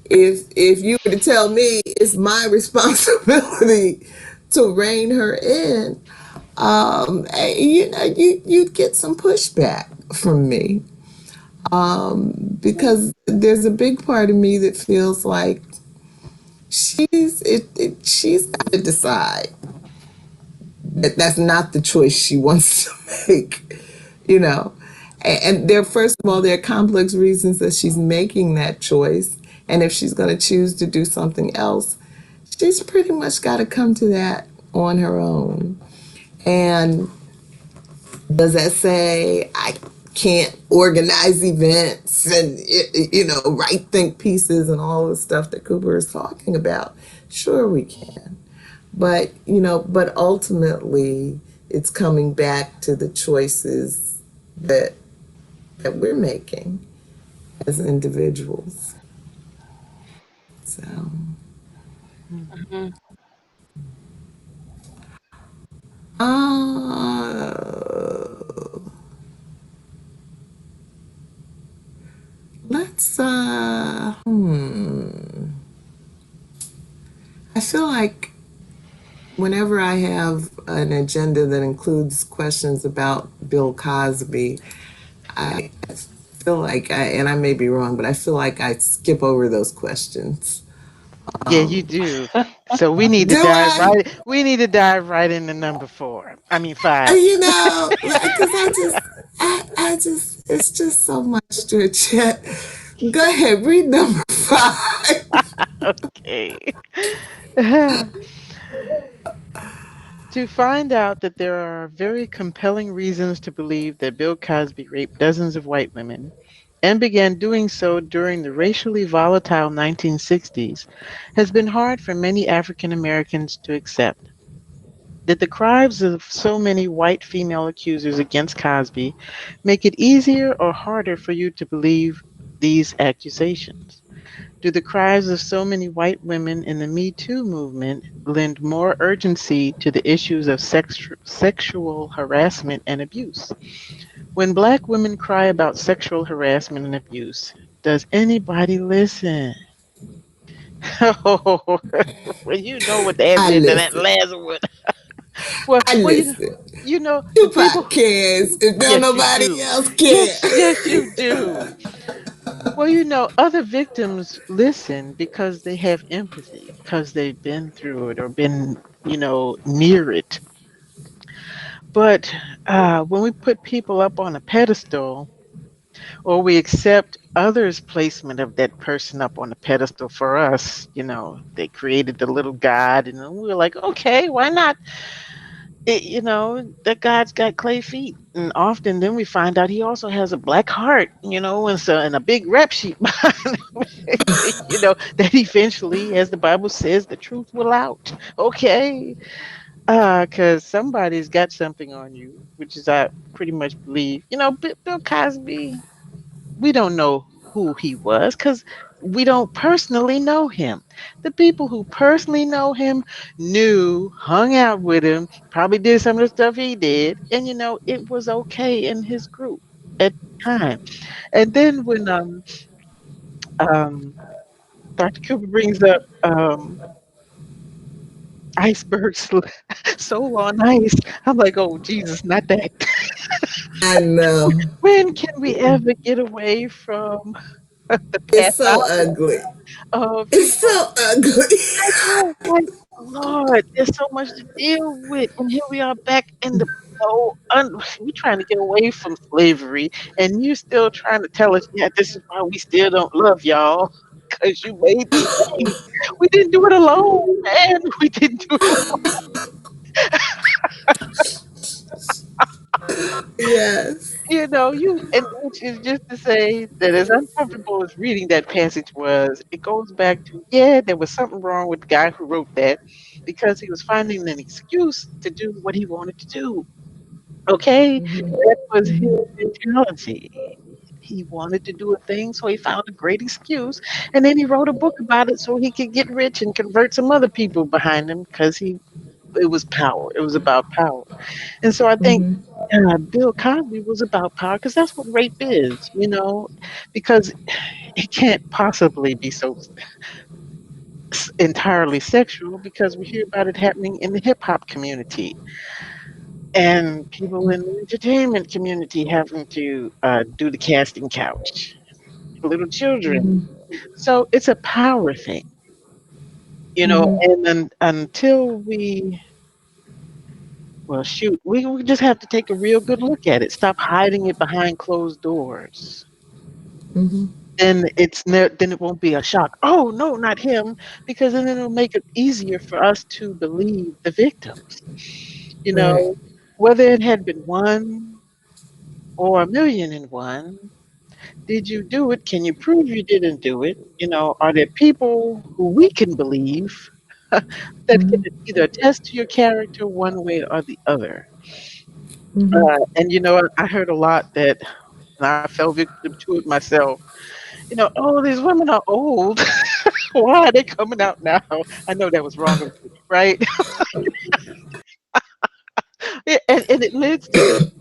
if you were to tell me it's my responsibility to rein her in, you'd get some pushback from me, because there's a big part of me that feels like she's got to decide that that's not the choice she wants to make, you know. And there, first of all, there are complex reasons that she's making that choice. And if she's going to choose to do something else, she's pretty much got to come to that on her own. And does that say I can't organize events and write think pieces and all the stuff that Cooper is talking about? Sure, we can. But ultimately, it's coming back to the choices that we're making as individuals. So, mhm, uh, let's. I feel like whenever I have an agenda that includes questions about Bill Cosby, I feel like and I may be wrong, but I feel like I skip over those questions. Yeah, you do. So we need to Do dive I? right. We need to dive right into number four. I mean five. Because it's just so much to chat. Go ahead, read number 5. Okay. To find out that there are very compelling reasons to believe that Bill Cosby raped dozens of white women and began doing so during the racially volatile 1960s has been hard for many African Americans to accept. Did the crimes of so many white female accusers against Cosby make it easier or harder for you to believe these accusations? Do the cries of so many white women in the Me Too movement lend more urgency to the issues of sexual harassment and abuse? When Black women cry about sexual harassment and abuse, does anybody listen? Oh, well, you know what the answer I is to that listen. last one. Well, I well, listen. the Tupac people. cares if don't Yes, you nobody do. else care. Yes, you do. Well, other victims listen because they have empathy, because they've been through it or been, near it. But when we put people up on a pedestal or we accept others' placement of that person up on a pedestal for us, they created the little god, and then we were like, okay, why not? That God's got clay feet. And often then we find out he also has a black heart, and a big rap sheet behind him, that eventually, as the Bible says, the truth will out. Okay. Because somebody's got something on you, which is I pretty much believe. Bill Cosby, we don't know who he was because we don't personally know him. The people who personally know him knew, hung out with him, probably did some of the stuff he did, and it was okay in his group at the time. And then when um Dr. Cooper brings up icebergs soul on ice, I'm like, oh Jesus, not that. I know. When can we ever get away from the It's so pathology ugly. of, It's so ugly. I know, like, Lord, there's so much to deal with, and here we are back in the we trying to get away from slavery, and you still trying to tell us, yeah, this is why we still don't love y'all, because you made the change. We didn't do it alone, man. We didn't do it alone. Yes. And which is just to say that as uncomfortable as reading that passage was, it goes back to, yeah, there was something wrong with the guy who wrote that because he was finding an excuse to do what he wanted to do. Okay? That was his mentality. He wanted to do a thing, so he found a great excuse. And then he wrote a book about it so he could get rich and convert some other people behind him because it was power. It was about power. And so I think Bill Cosby was about power because that's what rape is, because it can't possibly be so entirely sexual because we hear about it happening in the hip hop community and people in the entertainment community having to do the casting couch, little children. So it's a power thing, and then until well, shoot, we just have to take a real good look at it. Stop hiding it behind closed doors. Then then it won't be a shock. Oh no, not him, because then it'll make it easier for us to believe the victims. You Right. know, whether it had been one or a million and one, did you do it? Can you prove you didn't do it? Are there people who we can believe that can either attest to your character one way or the other? And I heard a lot that, and I fell victim to it myself. Oh, these women are old. Why are they coming out now? I know that was wrong of me, right? Yeah, and it leads to this.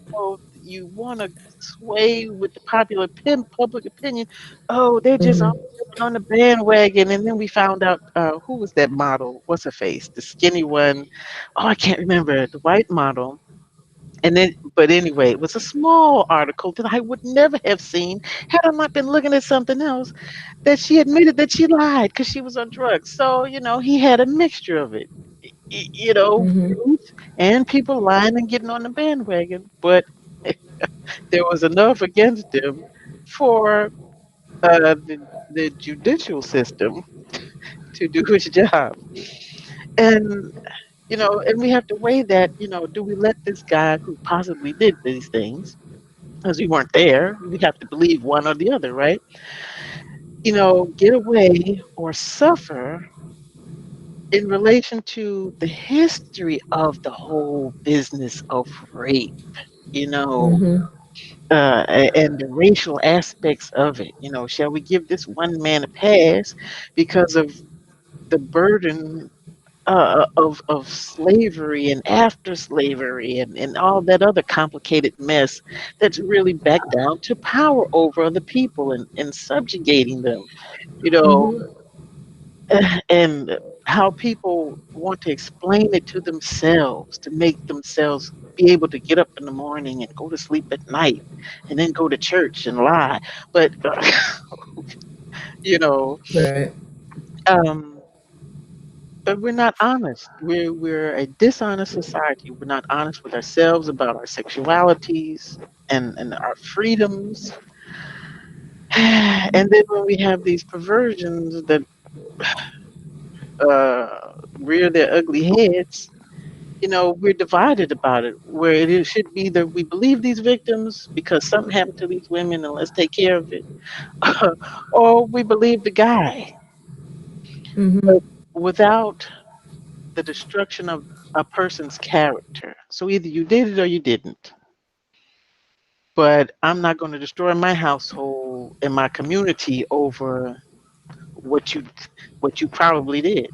You want to sway with the public opinion. Oh, they're just all jumping on the bandwagon. And then we found out who was that model? What's her face? The skinny one. Oh, I can't remember. The white model. And then, but anyway, it was a small article that I would never have seen had I not been looking at something else, that she admitted that she lied because she was on drugs. So, he had a mixture of it, Mm-hmm. truth and people lying and getting on the bandwagon. But there was enough against him for the judicial system to do its job. And, and we have to weigh that, do we let this guy who possibly did these things, as we weren't there, we have to believe one or the other, right? Get away or suffer in relation to the history of the whole business of rape, you know, Mm-hmm. and the racial aspects of it. Shall we give this one man a pass because of the burden of slavery and after slavery and all that other complicated mess that's really back down to power over other people and subjugating them, you know, Mm-hmm. and how people want to explain it to themselves to make themselves be able to get up in the morning and go to sleep at night and then go to church and lie. But, you know, Right. um, but we're not honest. We're a dishonest society. We're not honest with ourselves about our sexualities and our freedoms. And then when we have these perversions that rear their ugly heads, we're divided about it. Where should be that we believe these victims because something happened to these women and let's take care of it, or we believe the guy, Mm-hmm. but without the destruction of a person's character. So either you did it or you didn't. But I'm not going to destroy my household and my community over what you what you probably did.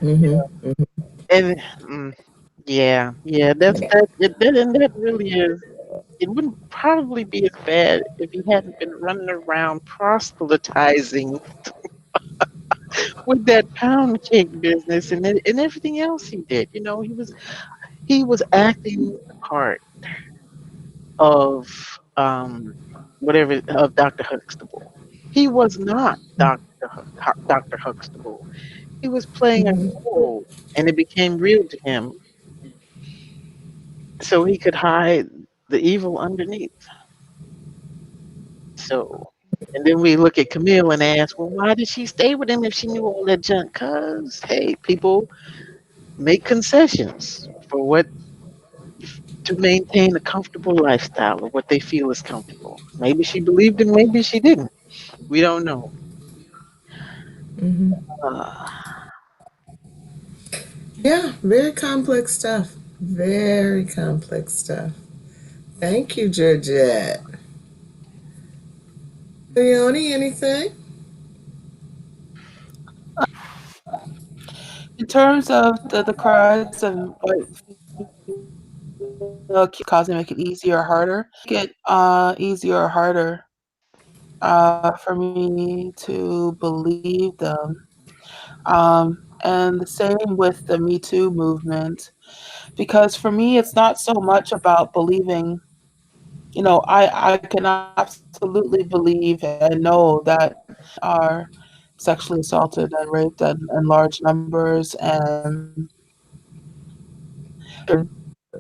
Mm-hmm. And yeah, that's Yeah. that really is. It wouldn't probably be as bad if he hadn't been running around proselytizing with that pound cake business and everything else he did. He was acting the part of whatever of Dr. Huxtable. He was not Dr. Huxtable. He was playing a Mm-hmm. role, and it became real to him, so he could hide the evil underneath. So, and then we look at Camille and ask, well, why did she stay with him if she knew all that junk? Cause hey, people make concessions for what to maintain a comfortable lifestyle or what they feel is comfortable. Maybe she believed him, maybe she didn't. We don't know. Mm-hmm. Uh, Yeah, very complex stuff. Very complex stuff. Thank you, Georgette. Leonie, anything? In terms of the cries of white female causing make it easier or harder, make it easier or harder for me to believe them. And the same with the Me Too movement, because for me, it's not so much about believing. I can absolutely believe and know that are sexually assaulted and raped in large numbers, and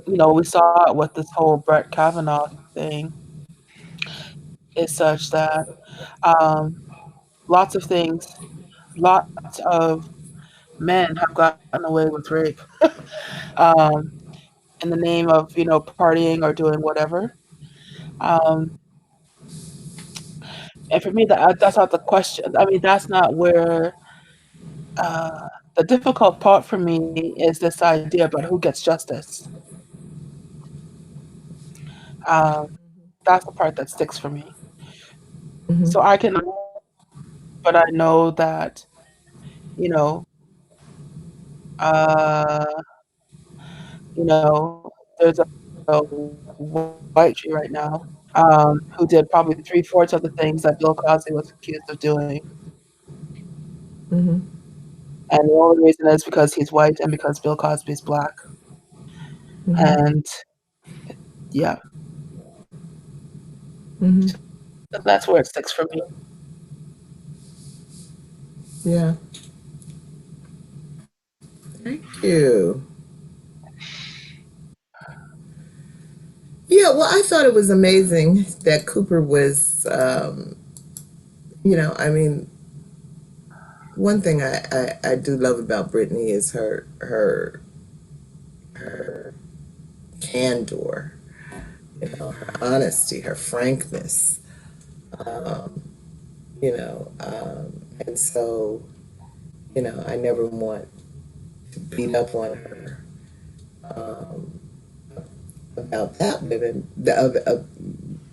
we saw it with this whole Brett Kavanaugh thing. Is such that um, lots of things, lots of men have gotten away with rape um, in the name of partying or doing whatever. Um, and for me, that's not the question. I mean, that's not where the difficult part for me is this idea about who gets justice. Um, that's the part that sticks for me. Mm-hmm. So I can, but I know that you know, uh, there's a white tree right now who did probably three-fourths of the things that Bill Cosby was accused of doing, Mm-hmm. and the only reason is because he's white and because Bill Cosby's black. Mm-hmm. And yeah, Mm-hmm. that's where it sticks for me. Yeah. Thank you. Yeah, well, I thought it was amazing that Cooper was, I mean, one thing I do love about Brittney is her candor, her honesty, her frankness, um, and so, I never want to beat up on her um, about that women,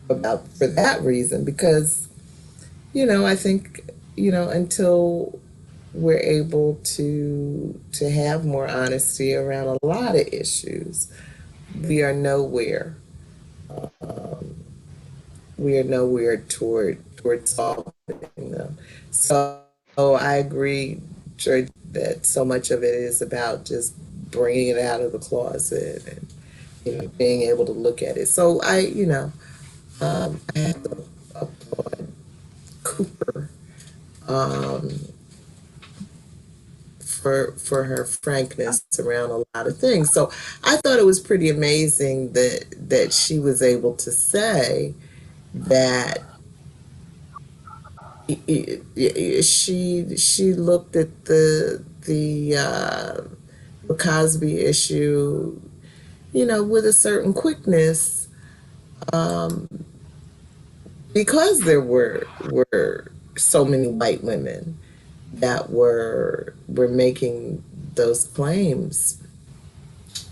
about for that reason, because, I think, until we're able to have more honesty around a lot of issues, we are nowhere. Um, we are nowhere toward solving them. So I agree, George, that so much of it is about just bringing it out of the closet and being able to look at it. So I have to applaud Cooper um, for her frankness around a lot of things. So I thought it was pretty amazing that she was able to say that she looked at the Cosby issue, with a certain quickness, um, because there were so many white women that were making those claims,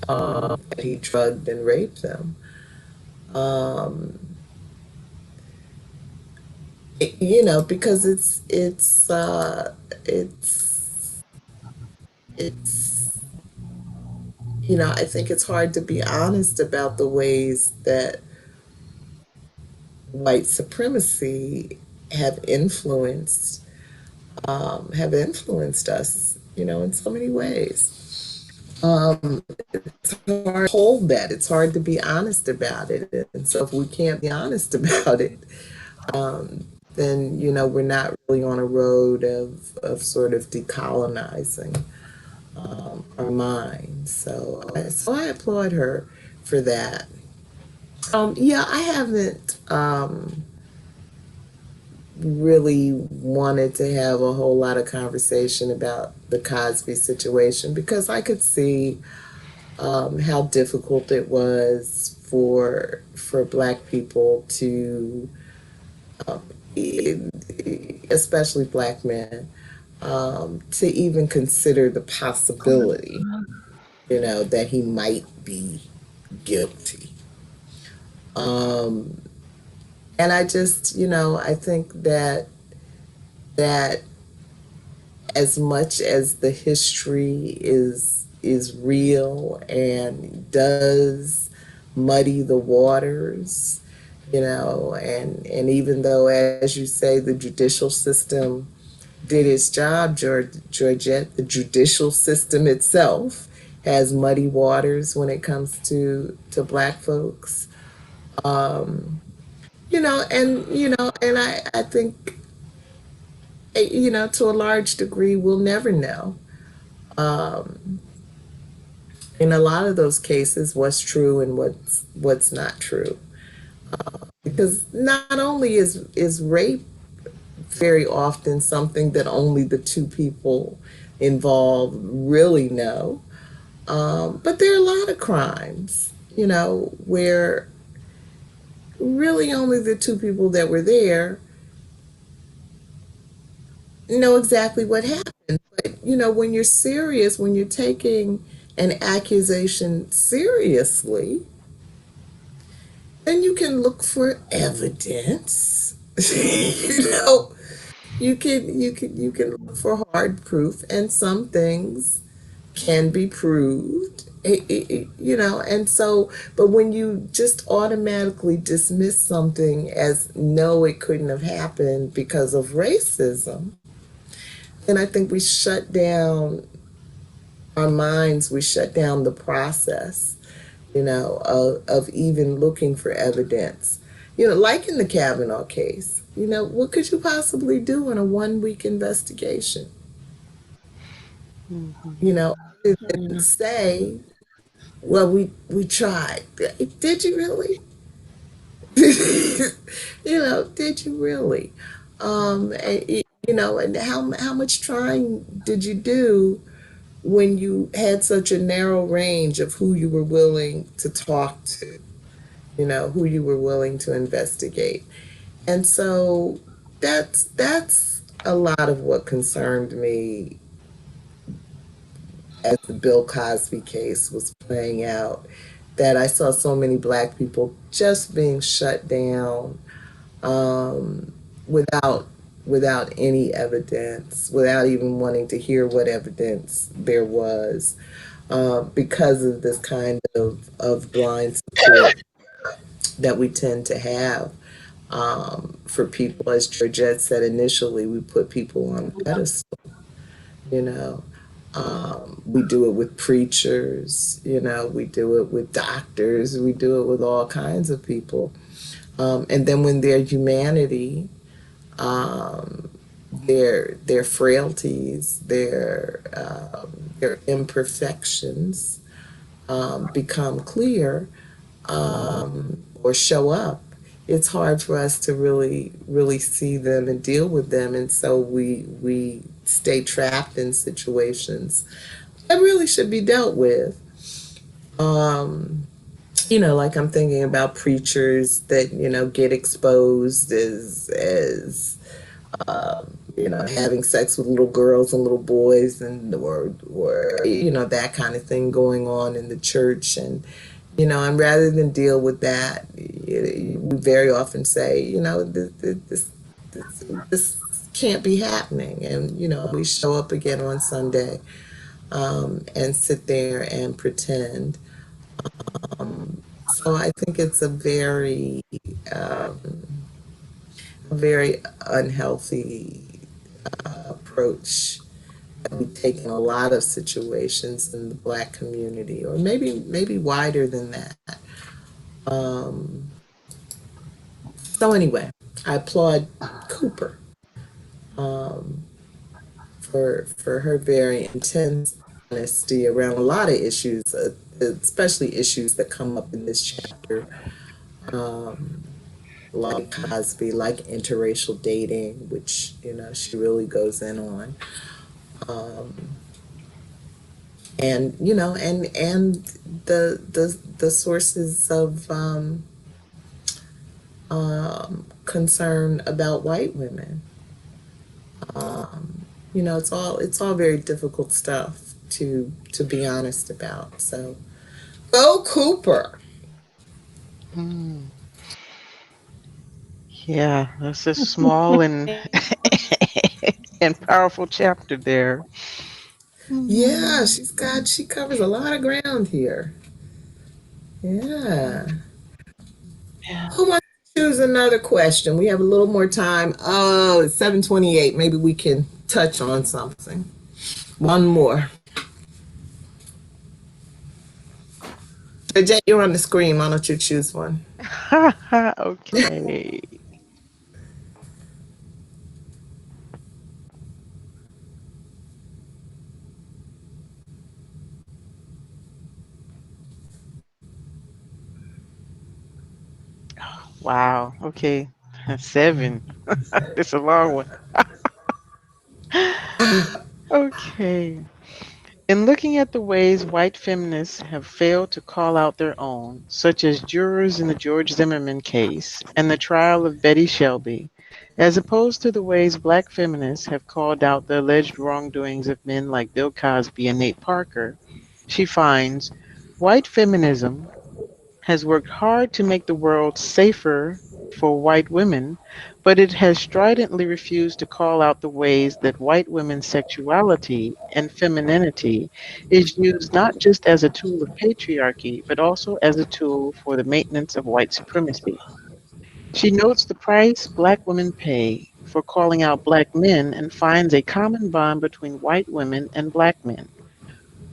that he drugged and raped them. Um, because it's I think it's hard to be honest about the ways that white supremacy have influenced us, in so many ways. It's hard to hold that. It's hard to be honest about it. And so if we can't be honest about it, um, then we're not really on a road of sort of decolonizing our minds. So I applaud her for that. Yeah, I haven't really wanted to have a whole lot of conversation about the Cosby situation because I could see how difficult it was for Black people to, um, especially Black men, to even consider the possibility, that he might be guilty. Um, and I just, I think that as much as the history is real and does muddy the waters, and even though, as you say, the judicial system did its job, Georgette, the judicial system itself has muddy waters when it comes to Black folks. Um, and I think, to a large degree, we'll never know. Um, in a lot of those cases, what's true and what's not true, because not only is rape very often something that only the two people involved really know, but there are a lot of crimes, where really only the two people that were there know exactly what happened. But when you're serious, when you're taking an accusation seriously, then you can look for evidence. you know, you can look for hard proof, and some things can be proved. And so, but when you just automatically dismiss something as no, it couldn't have happened because of racism, then I think we shut down our minds, we shut down the process, of even looking for evidence. Like in the Kavanaugh case, what could you possibly do in a 1 week investigation? Mhm. You know, other than Mm. say, well, we tried. Did you really? Did you really? And how much trying did you do when you had such a narrow range of who you were willing to talk to, who you were willing to investigate? And so that's a lot of what concerned me as the Bill Cosby case was playing out. That I saw so many black people just being shut down, um, without any evidence, without even wanting to hear what evidence there was, because of this kind of blind support that we tend to have, for people. As Georgette said initially, we put people on a pedestal. You know, we do it with preachers. We do it with doctors. We do it with all kinds of people. And then when their humanity, um, their frailties, their imperfections, become clear, or show up, it's hard for us to really see them and deal with them, and so we stay trapped in situations that really should be dealt with. Um, like I'm thinking about preachers that get exposed as having sex with little girls and little boys, and or that kind of thing going on in the church. And rather than deal with that, we very often say, this can't be happening. And we show up again on Sunday, and sit there and pretend. So I think it's a very unhealthy approach that we take in a lot of situations in the black community, or maybe wider than that. Um, so anyway, I applaud Cooper, um, for her very intense honesty around a lot of issues, especially issues that come up in this chapter, um, like Cosby, like interracial dating, which she really goes in on. Um, and the sources of, concern about white women. It's all very difficult stuff to be honest about. So go Cooper. Mm. Yeah, that's a small and and powerful chapter there. Yeah, Mm. she covers a lot of ground here. Yeah. Yeah. Who wants to choose another question? We have a little more time. Oh, it's 7:28. Maybe we can touch on something. One more. Jay, you're on the screen. Why don't you choose one? Okay. Wow. Okay. 7. It's a long one. Okay. In looking at the ways white feminists have failed to call out their own, such as jurors in the George Zimmerman case and the trial of Betty Shelby, as opposed to the ways black feminists have called out the alleged wrongdoings of men like Bill Cosby and Nate Parker, she finds white feminism has worked hard to make the world safer for white women, but it has stridently refused to call out the ways that white women's sexuality and femininity is used not just as a tool of patriarchy, but also as a tool for the maintenance of white supremacy. She notes the price black women pay for calling out black men and finds a common bond between white women and black men.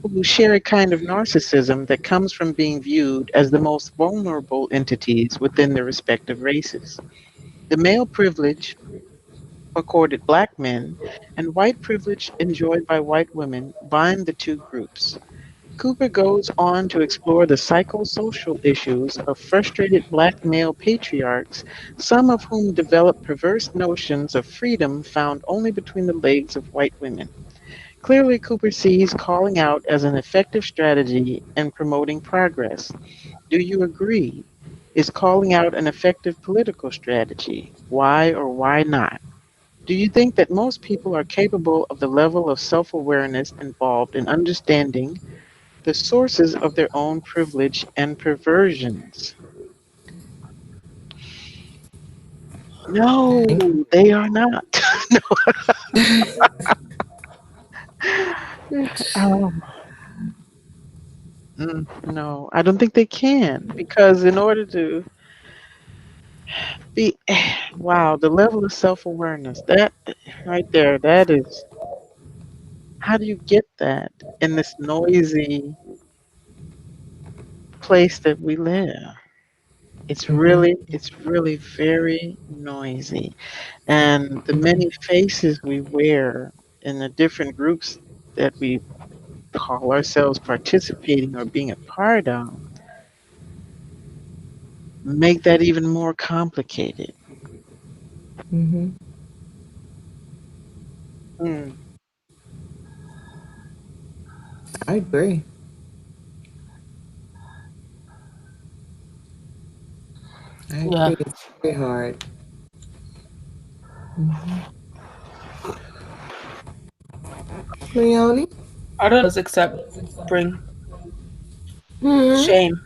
who share a kind of narcissism that comes from being viewed as the most vulnerable entities within their respective races. The male privilege accorded black men and white privilege enjoyed by white women bind the two groups. Cooper goes on to explore the psychosocial issues of frustrated black male patriarchs, some of whom develop perverse notions of freedom found only between the legs of white women. Clearly, Cooper sees calling out as an effective strategy in promoting progress. Do you agree? Is calling out an effective political strategy? Why or why not? Do you think that most people are capable of the level of self awareness involved in understanding the sources of their own privilege and perversions? No, Thank they are not. um, no, I don't think they can because in order to be, wow, the level of self awareness, that right there, that is, how do you get that in this noisy place that we live? you. It's really very noisy. And the many faces we wear in the different groups that we call ourselves participating or being a part of make that even more complicated. Hmm. Mm, I agree. I Yeah. agree. It's very hard. Leonie? I don't know what calling out does except bring Hmm. shame.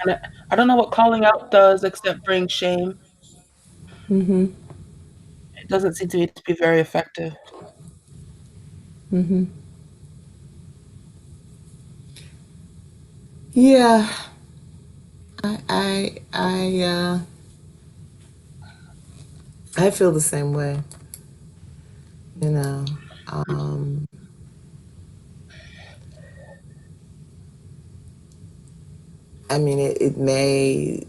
And I don't know what calling out does except bring shame. Hmm. It doesn't seem to me to be very effective. Hmm. Yeah. I feel the same way. You know. Um, I mean, it may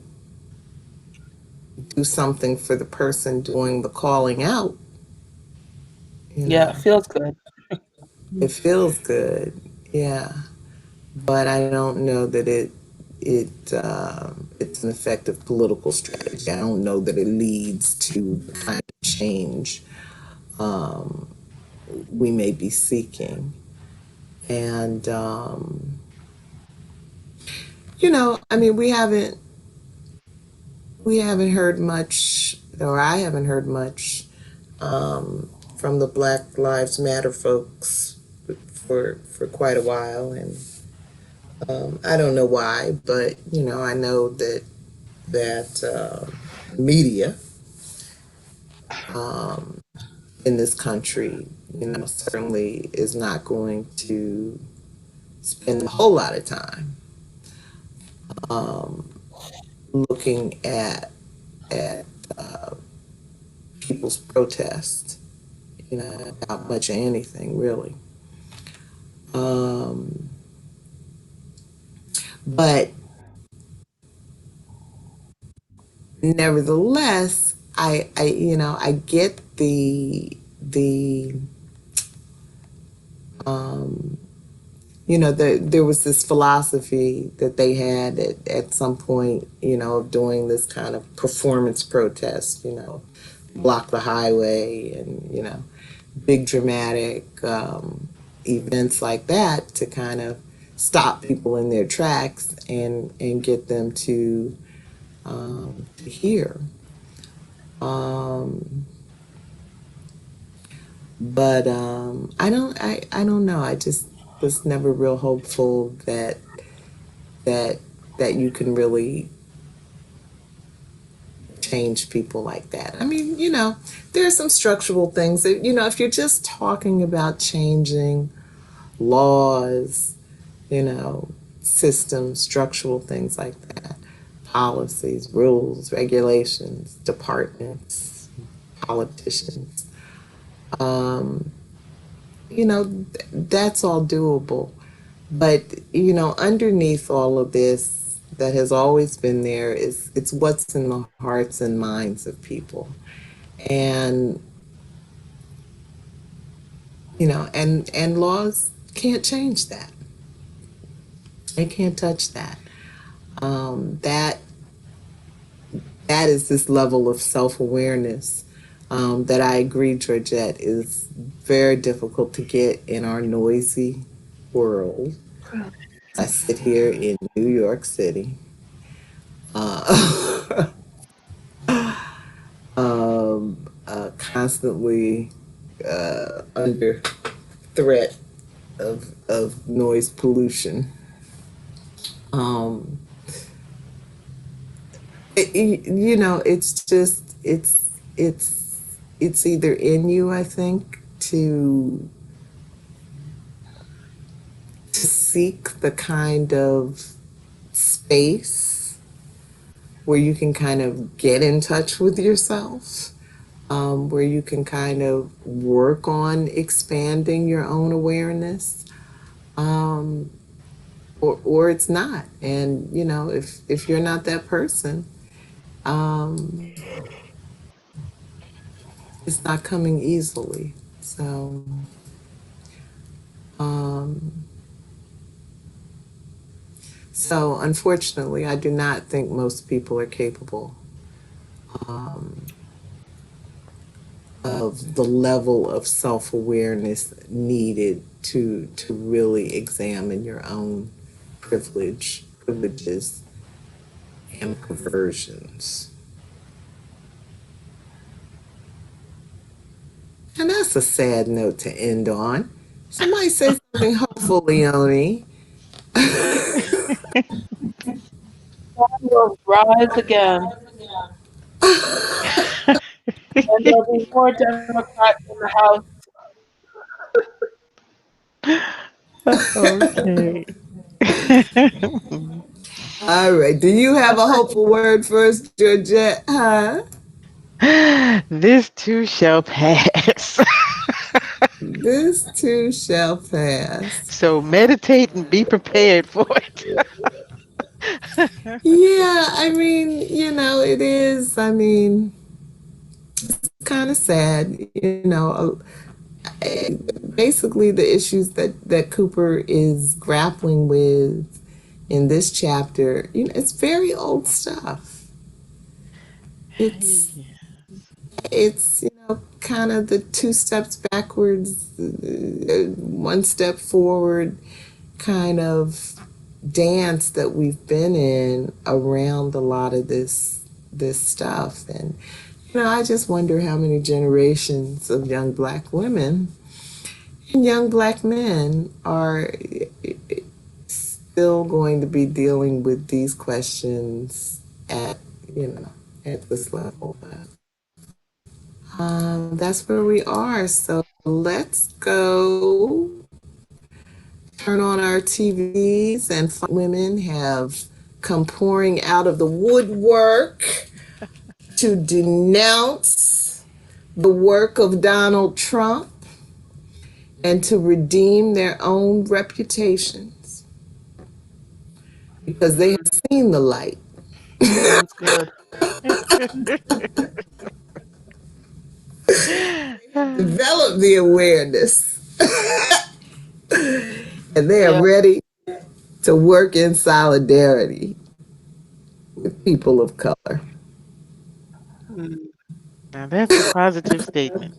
do something for the person doing the calling out. You Yeah, know, it feels good. it feels good. Yeah, but I don't know that it's an effective political strategy. I don't know that it leads to the kind of change um, we may be seeking. And I mean, we haven't heard much, or I haven't heard much from the Black Lives Matter folks for quite a while, and I don't know why, but I know that media um, in this country, certainly is not going to spend a whole lot of time um, looking at people's protest, about much of anything really. Um, but nevertheless, I get the um, there was this philosophy that they had at some point, of doing this kind of performance protest, block the highway and, big dramatic events like that to kind of stop people in their tracks and get them to hear. Um, but I don't know. I just was never real hopeful that that you can really change people like that. I mean, there are some structural things that, if you're just talking about changing laws, you know, systems, structural things like that, policies, rules, regulations, departments, politicians, um, that's all doable. But, underneath all of this that has always been there is it's what's in the hearts and minds of people. And, and laws can't change that. They can't touch that. That is this level of self-awareness that I agree, Georgette, is very difficult to get in our noisy world. I sit here in New York City, uh, constantly under threat of noise pollution. Um, it's just it's either in you, I think, to seek the kind of space where you can kind of get in touch with yourself, where you can kind of work on expanding your own awareness, um, or it's not. And if you're not that person, um, it's not coming easily. Um, so unfortunately, I do not think most people are capable um, of the level of self-awareness needed to really examine your own privileges and perversions. And that's a sad note to end on. Somebody say something hopeful, Leonie. Sun will rise again, and there'll be more Democrats in the House. Okay. All right. Do you have a hopeful word for us, Georgette? Huh? This too shall pass. This too shall pass. So meditate and be prepared for it. Yeah, I mean, it is. I mean, kind of sad, basically the issues that Cooper is grappling with in this chapter, it's very old stuff. It's Yeah. kind of the two steps backwards, one step forward kind of dance that we've been in around a lot of this stuff. And I just wonder how many generations of young black women and young black men are still going to be dealing with these questions at at this level. That's where we are. So let's go turn on our TVs and women have come pouring out of the woodwork to denounce the work of Donald Trump and to redeem their own reputations because they have seen the light, Sounds good. developed the awareness, and they are Yeah. ready to work in solidarity with people of color. Mm. Now that's a positive statement.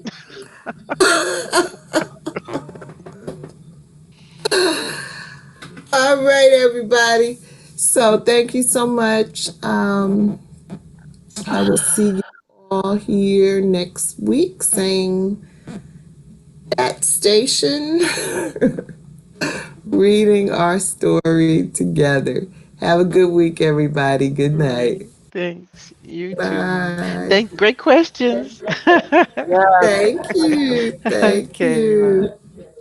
All right, everybody. So thank you so much. I will see you all here next week, same that station, reading our story together. Have a good week, everybody. Good night. Thanks. You too. Bye. Thank. Great questions. Yes. Thank you. Thank Okay. you.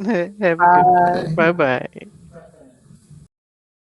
Have a good one. Bye. Bye. Bye bye.